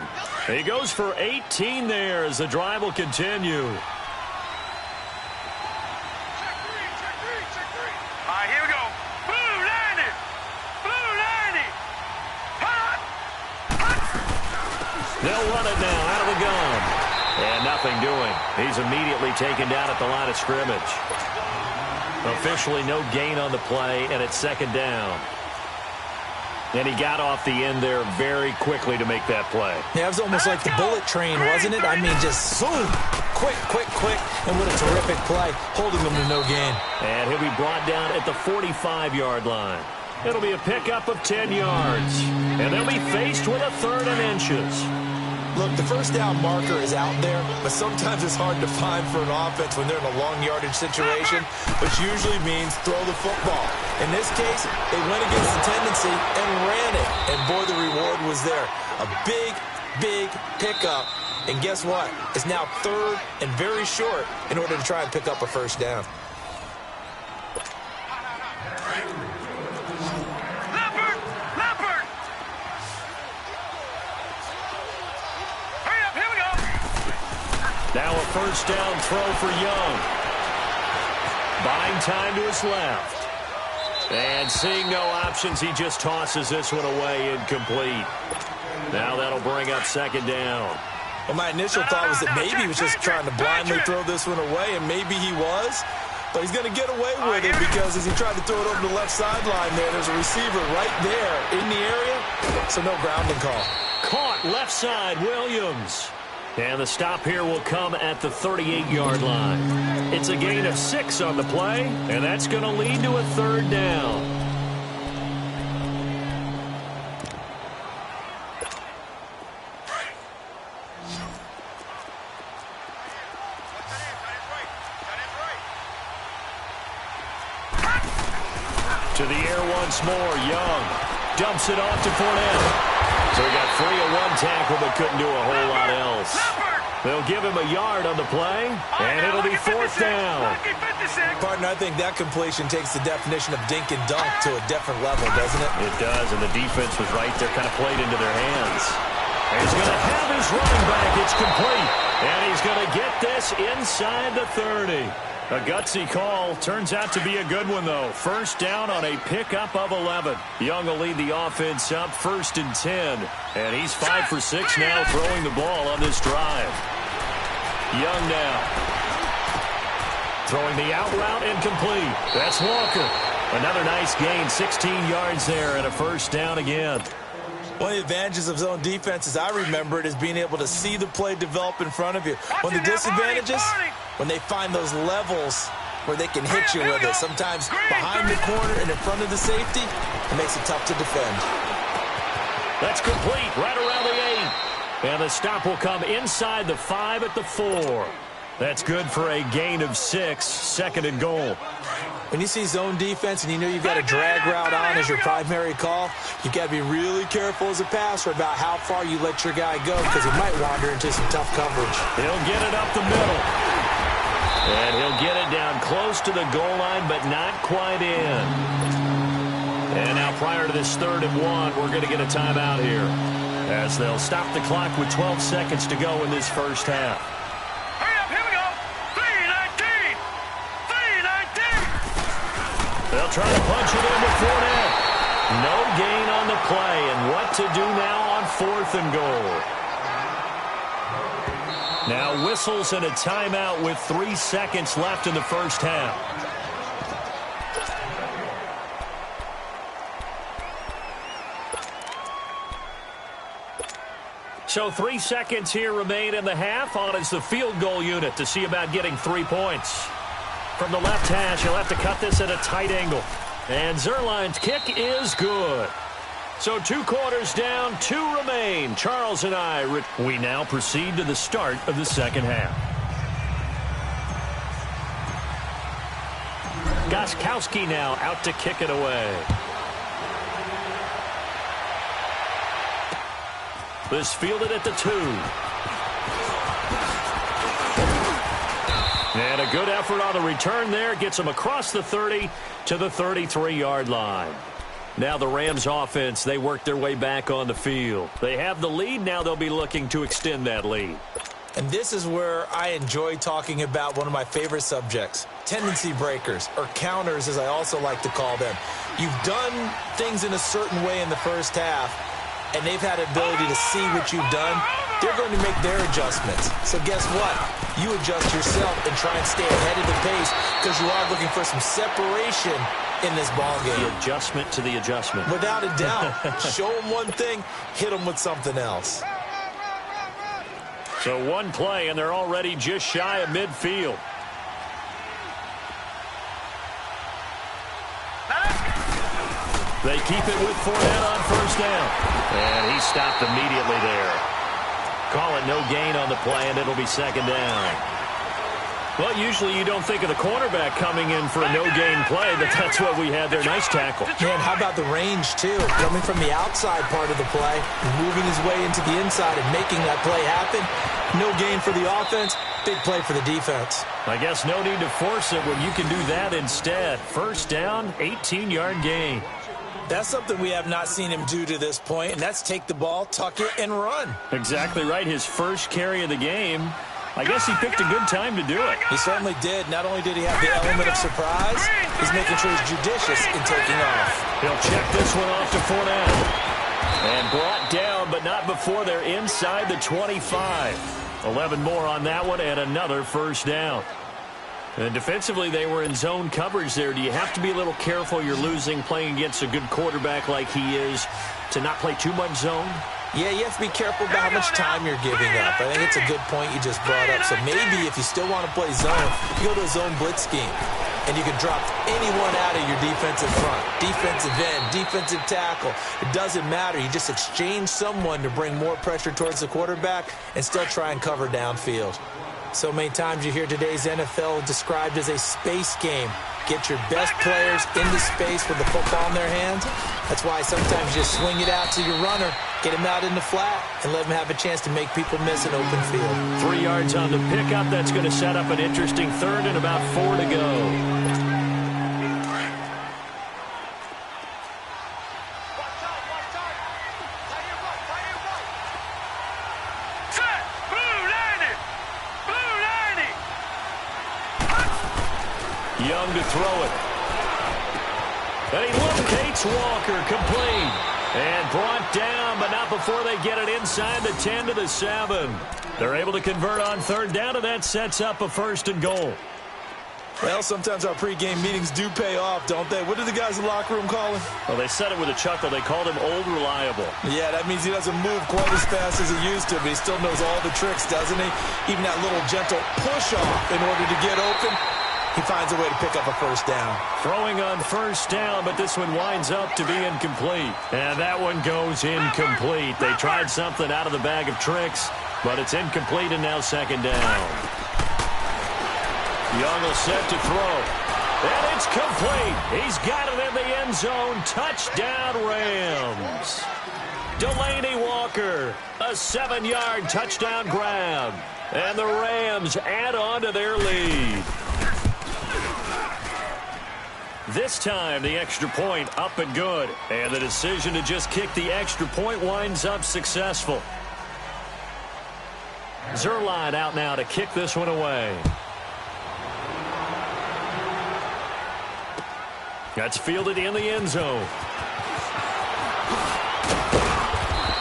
He goes for 18 there as the drive will continue. Here we go. Blue 90. Blue 90. Hot. They'll run it now out of the gun. And nothing doing. He's immediately taken down at the line of scrimmage. Officially no gain on the play, and it's second down. And he got off the end there very quickly to make that play. Yeah, it was almost like the bullet train, wasn't it? I mean, just zoom. Quick, quick, quick. And what a terrific play, holding them to no gain. And he'll be brought down at the 45-yard line. It'll be a pickup of 10 yards. And they'll be faced with a 3rd and inches. Look, the first down marker is out there, but sometimes it's hard to find for an offense when they're in a long yardage situation, which usually means throw the football. In this case, they went against the tendency and ran it, and boy, the reward was there. A big, big pickup, and guess what? It's now 3rd and very short in order to try and pick up a first down. Now a first down throw for Young. Buying time to his left. And seeing no options, he just tosses this one away incomplete. Now that'll bring up second down. Well, my initial thought was that maybe he was just trying to blindly throw this one away, and maybe he was. But he's going to get away with it because as he tried to throw it over the left sideline there's a receiver right there in the area, so no grounding call. Caught left side, Williams. And the stop here will come at the 38-yard line. It's a gain of 6 on the play, and that's going to lead to a 3rd down. To the air once more, Young dumps it off to Fournette. So he got free of one tackle but couldn't do a whole lot else. They'll give him a yard on the play, and it'll be 4th down. Partner, I think that completion takes the definition of dink and dunk to a different level, doesn't it? It does, and the defense was right there, kind of played into their hands. And he's going to have his running back. It's complete, and he's going to get this inside the 30. A gutsy call. Turns out to be a good one, though. First down on a pickup of 11. Young will lead the offense up 1st and 10. And he's 5 for 6 now throwing the ball on this drive. Young now. Throwing the out route incomplete. That's Walker. Another nice gain. 16 yards there and a first down again. One of the advantages of zone defense, as I remember it, is being able to see the play develop in front of you. One of the disadvantages, when they find those levels where they can hit you with it, sometimes behind the corner and in front of the safety, it makes it tough to defend. That's complete, right around the 8. And the stop will come inside the 5 at the 4. That's good for a gain of 6, 2nd and goal. When you see zone defense and you know you've got a drag route on as your primary call, you've got to be really careful as a passer about how far you let your guy go because he might wander into some tough coverage. He'll get it up the middle. And he'll get it down close to the goal line, but not quite in. And now prior to this 3rd and 1, we're going to get a timeout here as they'll stop the clock with 12 seconds to go in this first half. They'll try to punch it in with Fournette. No gain on the play, and what to do now on 4th and goal. Now whistles and a timeout with 3 seconds left in the first half. So 3 seconds here remain in the half. On is the field goal unit to see about getting 3 points. From the left hash, he'll have to cut this at a tight angle. And Zerline's kick is good. So 2 quarters down, 2 remain. Charles and we now proceed to the start of the second half. Gostkowski now out to kick it away. This fielded at the 2. And a good effort on the return there. Gets them across the 30 to the 33-yard line. Now the Rams offense, they work their way back on the field. They have the lead. Now they'll be looking to extend that lead. And this is where I enjoy talking about one of my favorite subjects, tendency breakers, or counters as I also like to call them. You've done things in a certain way in the first half, and they've had the ability to see what you've done. They're going to make their adjustments. So guess what? You adjust yourself and try and stay ahead of the pace because you are looking for some separation in this ball game. The adjustment to the adjustment. Without a doubt. Show them one thing, hit them with something else. So 1 play, and they're already just shy of midfield. They keep it with Fournette on first down. And he stopped immediately there. Call it no gain on the play, and it'll be second down. Well, usually you don't think of the cornerback coming in for a no-gain play, but that's what we had there. Nice tackle. And how about the range, too? Coming from the outside part of the play, moving his way into the inside and making that play happen. No gain for the offense, big play for the defense. I guess no need to force it when you can do that instead. First down, 18-yard gain. That's something we have not seen him do to this point, and that's take the ball, tuck it, and run. Exactly right. His first carry of the game. I guess he picked a good time to do it. He certainly did. Not only did he have the element of surprise, he's making sure he's judicious in taking off. He'll check this one off to Fournette. And brought down, but not before they're inside the 25. 11 more on that one, and another first down. And defensively, they were in zone coverage there. Do you have to be a little careful you're losing playing against a good quarterback like he is to not play too much zone? Yeah, you have to be careful about how much time you're giving up. I think it's a good point you just brought up. So maybe if you still want to play zone, you go to a zone blitz scheme. And you can drop anyone out of your defensive front. Defensive end, defensive tackle. It doesn't matter. You just exchange someone to bring more pressure towards the quarterback and still try and cover downfield. So many times you hear today's NFL described as a space game. Get your best players into space with the football in their hands. That's why sometimes you just swing it out to your runner, get him out in the flat, and let him have a chance to make people miss an open field. 3 yards on the pickup. That's going to set up an interesting third and about 4 to go. Young to throw it. And he locates Walker, complete. And brought down, but not before they get it inside the 10 to the 7. They're able to convert on third down, and that sets up a 1st and goal. Well, sometimes our pregame meetings do pay off, don't they? What do the guys in the locker room call him? Well, they said it with a chuckle. They called him Old Reliable. Yeah, that means he doesn't move quite as fast as he used to, but he still knows all the tricks, doesn't he? Even that little gentle push-off in order to get open. He finds a way to pick up a 1st down. Throwing on 1st down, but this one winds up to be incomplete. And that one goes incomplete. They tried something out of the bag of tricks, but it's incomplete and now 2nd down. Young will set to throw. And it's complete. He's got it in the end zone. Touchdown, Rams. Delaney Walker, a 7-yard touchdown grab. And the Rams add on to their lead. This time, the extra point up and good. And the decision to just kick the extra point winds up successful. Zerline out now to kick this one away. That's fielded in the end zone.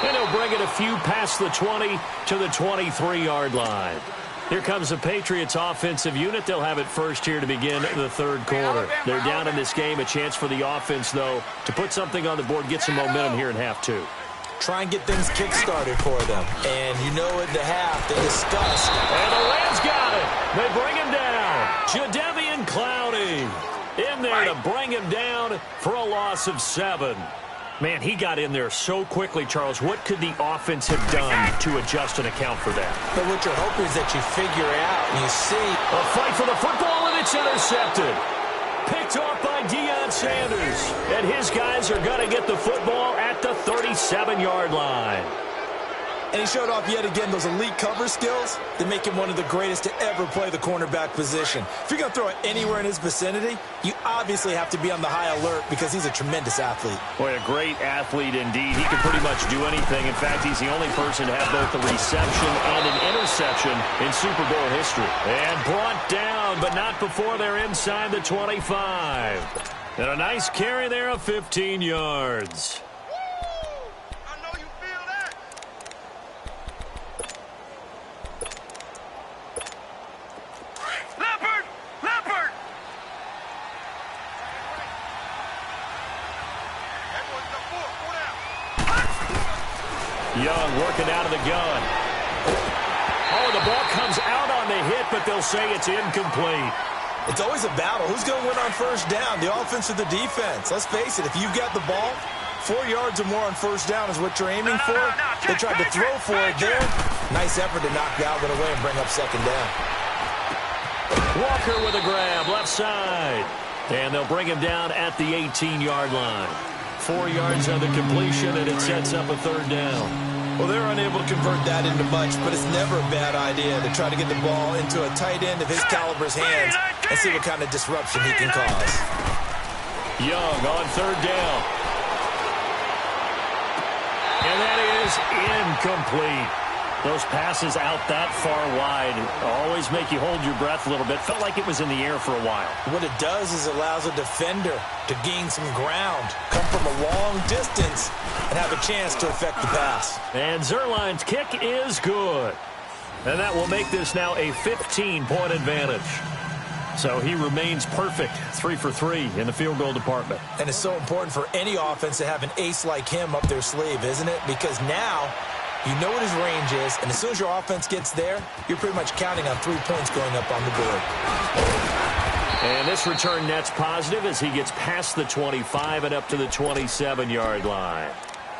And he'll bring it a few past the 20 to the 23-yard line. Here comes the Patriots offensive unit. They'll have it first here to begin the 3rd quarter. They're down in this game. A chance for the offense, though, to put something on the board, get some momentum here in half 2. Try and get things kick-started for them. And you know at the half, they discussed. And the Rams got it. They bring him down. Jadeveon Clowney in there to bring him down for a loss of 7. Man, he got in there so quickly, Charles. What could the offense have done to adjust and account for that? But what you're hoping is that you figure it out and you see. A fight for the football, and it's intercepted. Picked off by Deion Sanders. And his guys are going to get the football at the 37-yard line. And he showed off yet again those elite cover skills that make him one of the greatest to ever play the cornerback position. If you're going to throw it anywhere in his vicinity, you obviously have to be on the high alert because he's a tremendous athlete. Boy, a great athlete indeed. He can pretty much do anything. In fact, he's the only person to have both a reception and an interception in Super Bowl history. And brought down, but not before they're inside the 25. And a nice carry there of 15 yards. Young working out of the gun. Oh, the ball comes out on the hit, but they'll say it's incomplete. It's always a battle. Who's going to win on first down, the offense or the defense? Let's face it, if you've got the ball, 4 yards or more on first down is what you're aiming for. They tried to throw for it there. Nice effort to knock Galvin away and bring up second down. Walker with a grab, left side. And they'll bring him down at the 18-yard line. 4 yards on the completion, and it sets up a third down. Well, they're unable to convert that into much, but it's never a bad idea to try to get the ball into a tight end of his caliber's hands and see what kind of disruption he can cause. Young on third down. And that is incomplete. Those passes out that far wide always make you hold your breath a little bit. Felt like it was in the air for a while. What it does is it allows a defender to gain some ground, come from a long distance, and have a chance to affect the pass. And Zuerlein's kick is good. And that will make this now a 15-point advantage. So he remains perfect, 3 for 3 in the field goal department. And it's so important for any offense to have an ace like him up their sleeve, isn't it? Because now you know what his range is, and as soon as your offense gets there, you're pretty much counting on 3 points going up on the board. And this return net's positive as he gets past the 25 and up to the 27-yard line.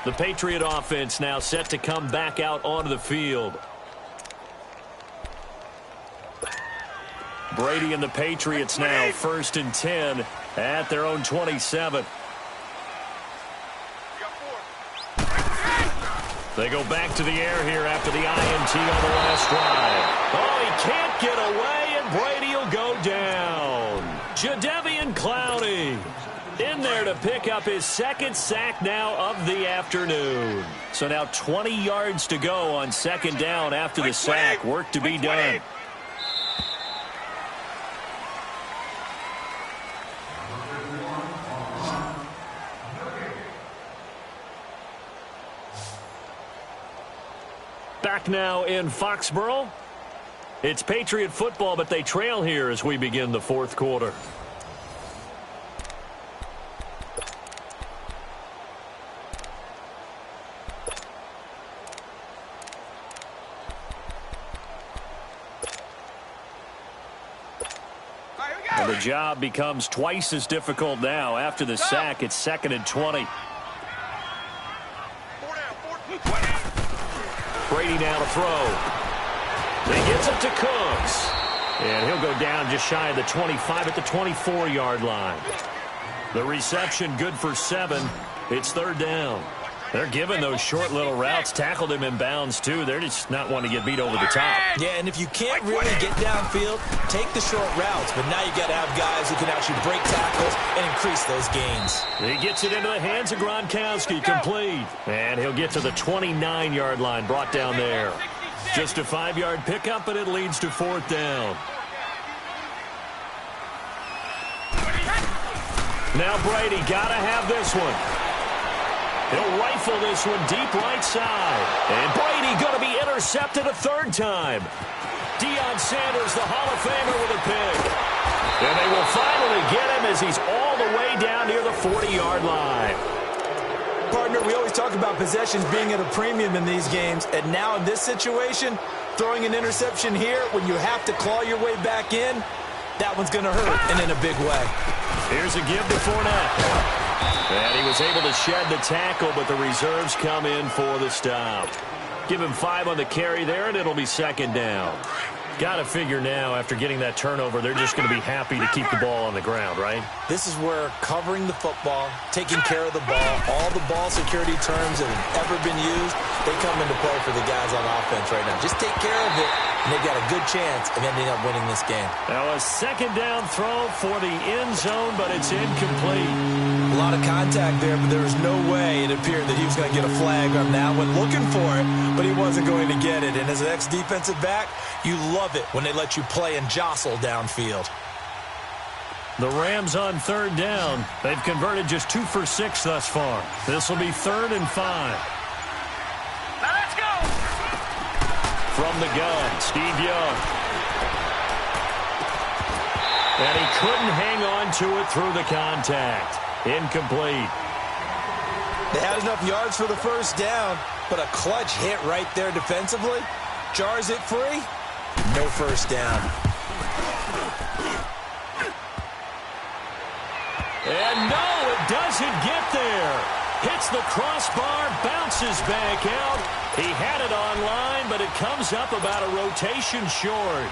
The Patriot offense now set to come back out onto the field. Brady and the Patriots now 1st and 10 at their own 27. They go back to the air here after the INT on the last drive. Oh, he can't get away, and Brady will go down. Jadeveon Clowney in there to pick up his second sack now of the afternoon. So now 20 yards to go on second down after the sack. Work to be done. Back now in Foxborough. It's Patriot football, but they trail here as we begin the fourth quarter. And the job becomes twice as difficult now. After the sack, it's 2nd and 20. Brady now to throw. He gets it to Cooks. And he'll go down just shy of the 25 at the 24-yard line. The reception good for 7. It's 3rd down. They're giving those short little routes. Tackled him in bounds, too. They're just not wanting to get beat over the top. Yeah, and if you can't really get downfield, take the short routes. But now you got to have guys who can actually break tackles and increase those gains. He gets it into the hands of Gronkowski, complete. And he'll get to the 29-yard line, brought down there. Just a 5-yard pickup, and it leads to 4th down. Now Brady got to have this one. He'll rifle this one deep right side. And Brady going to be intercepted a 3rd time. Deion Sanders, the Hall of Famer, with a pick. And they will finally get him as he's all the way down near the 40-yard line. Partner, we always talk about possessions being at a premium in these games. And now in this situation, throwing an interception here when you have to claw your way back in, that one's going to hurt, and in a big way. Here's a give to Fournette. And he was able to shed the tackle, but the reserves come in for the stop. Give him 5 on the carry there, and it'll be second down. Got to figure now, after getting that turnover, they're just going to be happy to keep the ball on the ground, right? This is where covering the football, taking care of the ball, all the ball security terms that have ever been used, they come into play for the guys on offense right now. Just take care of it, and they've got a good chance of ending up winning this game. Now a second down throw for the end zone, but it's incomplete. A lot of contact there, but there was no way it appeared that he was going to get a flag on that one. Looking for it, but he wasn't going to get it. And as an ex-defensive back, you love it when they let you play and jostle downfield. The Rams on third down. They've converted just 2 for 6 thus far. This will be 3rd and 5. Now let's go. From the gun, Steve Young. And he couldn't hang on to it through the contact. Incomplete. They had enough yards for the first down, but a clutch hit right there defensively jars it free. No first down. And no, it doesn't get there. Hits the crossbar, bounces back out. He had it online, but it comes up about a rotation short.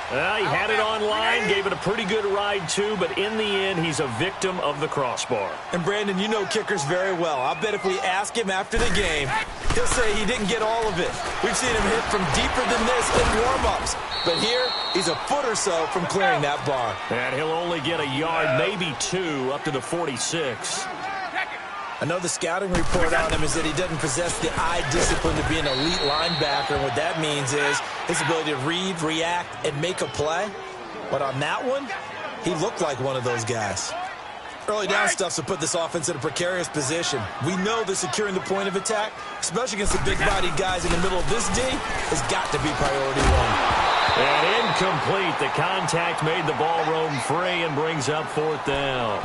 He had it online, gave it a pretty good ride too, but in the end, he's a victim of the crossbar. And Brandon, you know kickers very well. I bet if we ask him after the game, he'll say he didn't get all of it. We've seen him hit from deeper than this in warm-ups. But here, he's a foot or so from clearing that bar. And he'll only get a yard, maybe 2, up to the 46. I know the scouting report on him is that he doesn't possess the eye discipline to be an elite linebacker. And what that means is his ability to read, react, and make a play. But on that one, he looked like one of those guys. Early down stuff to put this offense in a precarious position. We know that securing the point of attack, especially against the big-bodied guys in the middle of this D, has got to be priority 1. And incomplete. The contact made the ball roam free and brings up 4th down.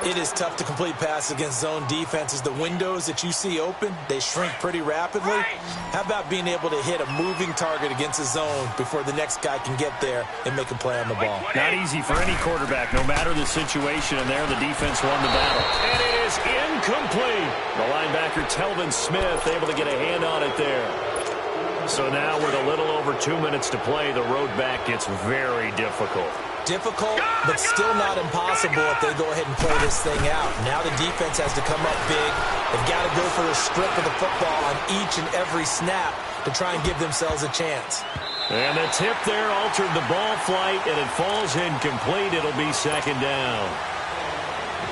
It is tough to complete passes against zone defenses. The windows that you see open, they shrink pretty rapidly. How about being able to hit a moving target against a zone before the next guy can get there and make a play on the ball? Not easy for any quarterback, no matter the situation. And there, the defense won the battle. And it is incomplete. The linebacker, Telvin Smith, able to get a hand on it there. So now with a little over 2 minutes to play, the road back gets very difficult. Difficult, but still not impossible if they go ahead and play this thing out. Now the defense has to come up big. They've got to go for the strip of the football on each and every snap to try and give themselves a chance. And the tip there altered the ball flight, and it falls incomplete. It'll be 2nd down.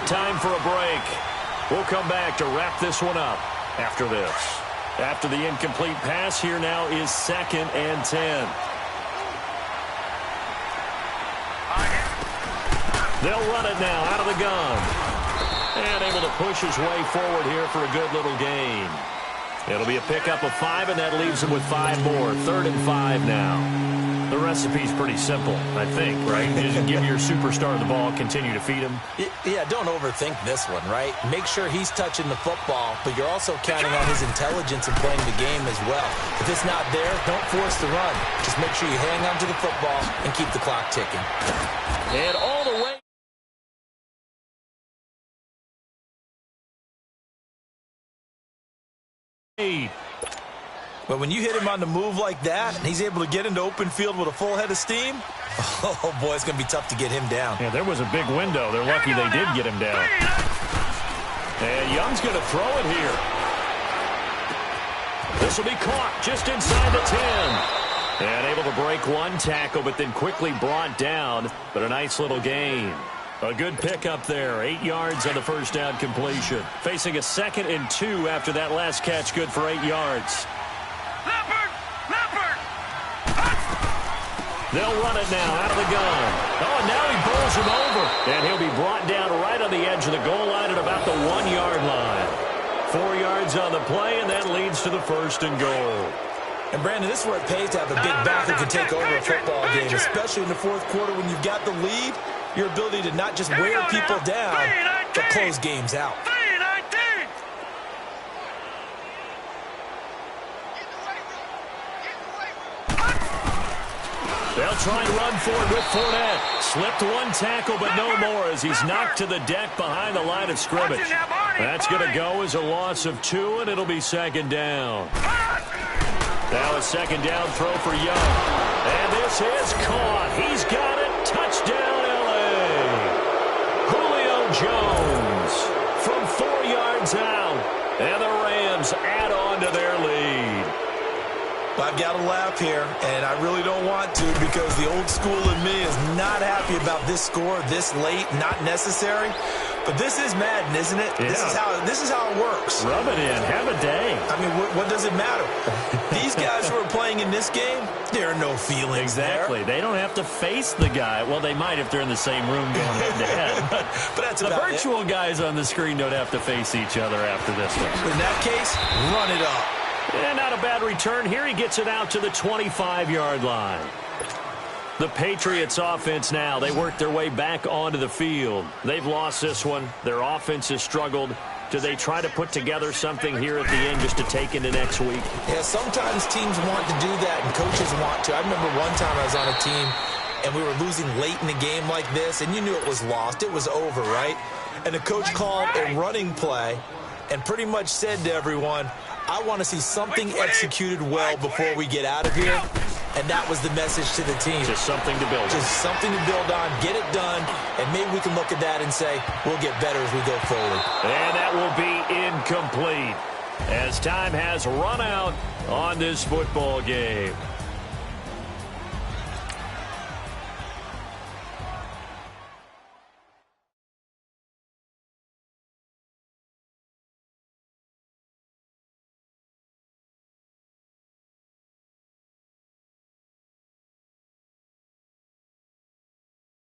Time for a break. We'll come back to wrap this one up after this. After the incomplete pass, here now is 2nd and 10. They'll run it now out of the gun. And able to push his way forward here for a good little gain. It'll be a pickup of 5, and that leaves him with 5 more. 3rd and 5 now. The recipe's pretty simple, I think, right? Just give your superstar the ball, continue to feed him. Yeah, don't overthink this one, right? Make sure he's touching the football, but you're also counting on his intelligence in playing the game as well. If it's not there, don't force the run. Just make sure you hang on to the football and keep the clock ticking. And all the way. But when you hit him on the move like that, and he's able to get into open field with a full head of steam, oh, boy, it's going to be tough to get him down. Yeah, there was a big window. They're lucky they did get him down. And Young's going to throw it here. This will be caught just inside the 10. And able to break one tackle, but then quickly brought down. But a nice little gain. A good pickup there. 8 yards on the first down completion. Facing a 2nd and 2 after that last catch. Good for 8 yards. They'll run it now out of the gun. Oh, and now he bowls him over. And he'll be brought down right on the edge of the goal line at about the 1-yard line. 4 yards on the play, and that leads to the 1st and goal. And, Brandon, this is where it pays to have a big back that can take over a football game, especially in the 4th quarter when you've got the lead. Your ability to not just wear people down, but close games out. They'll try and run for it with Fournette. Slipped one tackle, but no more as he's knocked to the deck behind the line of scrimmage. That's going to go as a loss of 2, and it'll be second down. Now a second down throw for Young. And this is caught. He's got it. Touchdown, L.A. Julio Jones from 4 yards out. And the Rams add on to their lead. I've got to laugh here, and I really don't want to because the old school in me is not happy about this score this late, not necessary. But this is Madden, isn't it? Yeah. This is how it works. Rub it in. Have a day. I mean, what does it matter? These guys who are playing in this game, there are no feelings exactly. there. They don't have to face the guy. Well, they might if they're in the same room going head-to-head. But that's the about virtual guys on the screen don't have to face each other after this one. In that case, run it up. And not a bad return here. He gets it out to the 25-yard line. The Patriots offense now, they work their way back onto the field. They've lost this one. Their offense has struggled. Do they try to put together something here at the end just to take into next week? Yeah, sometimes teams want to do that and coaches want to. I remember one time I was on a team and we were losing late in the game like this, and you knew it was lost. It was over, right? And the coach called a running play and pretty much said to everyone, I want to see something executed well before we get out of here. And that was the message to the team. Just something to build on. Just something to build on, get it done, and maybe we can look at that and say, we'll get better as we go forward. And that will be incomplete as time has run out on this football game.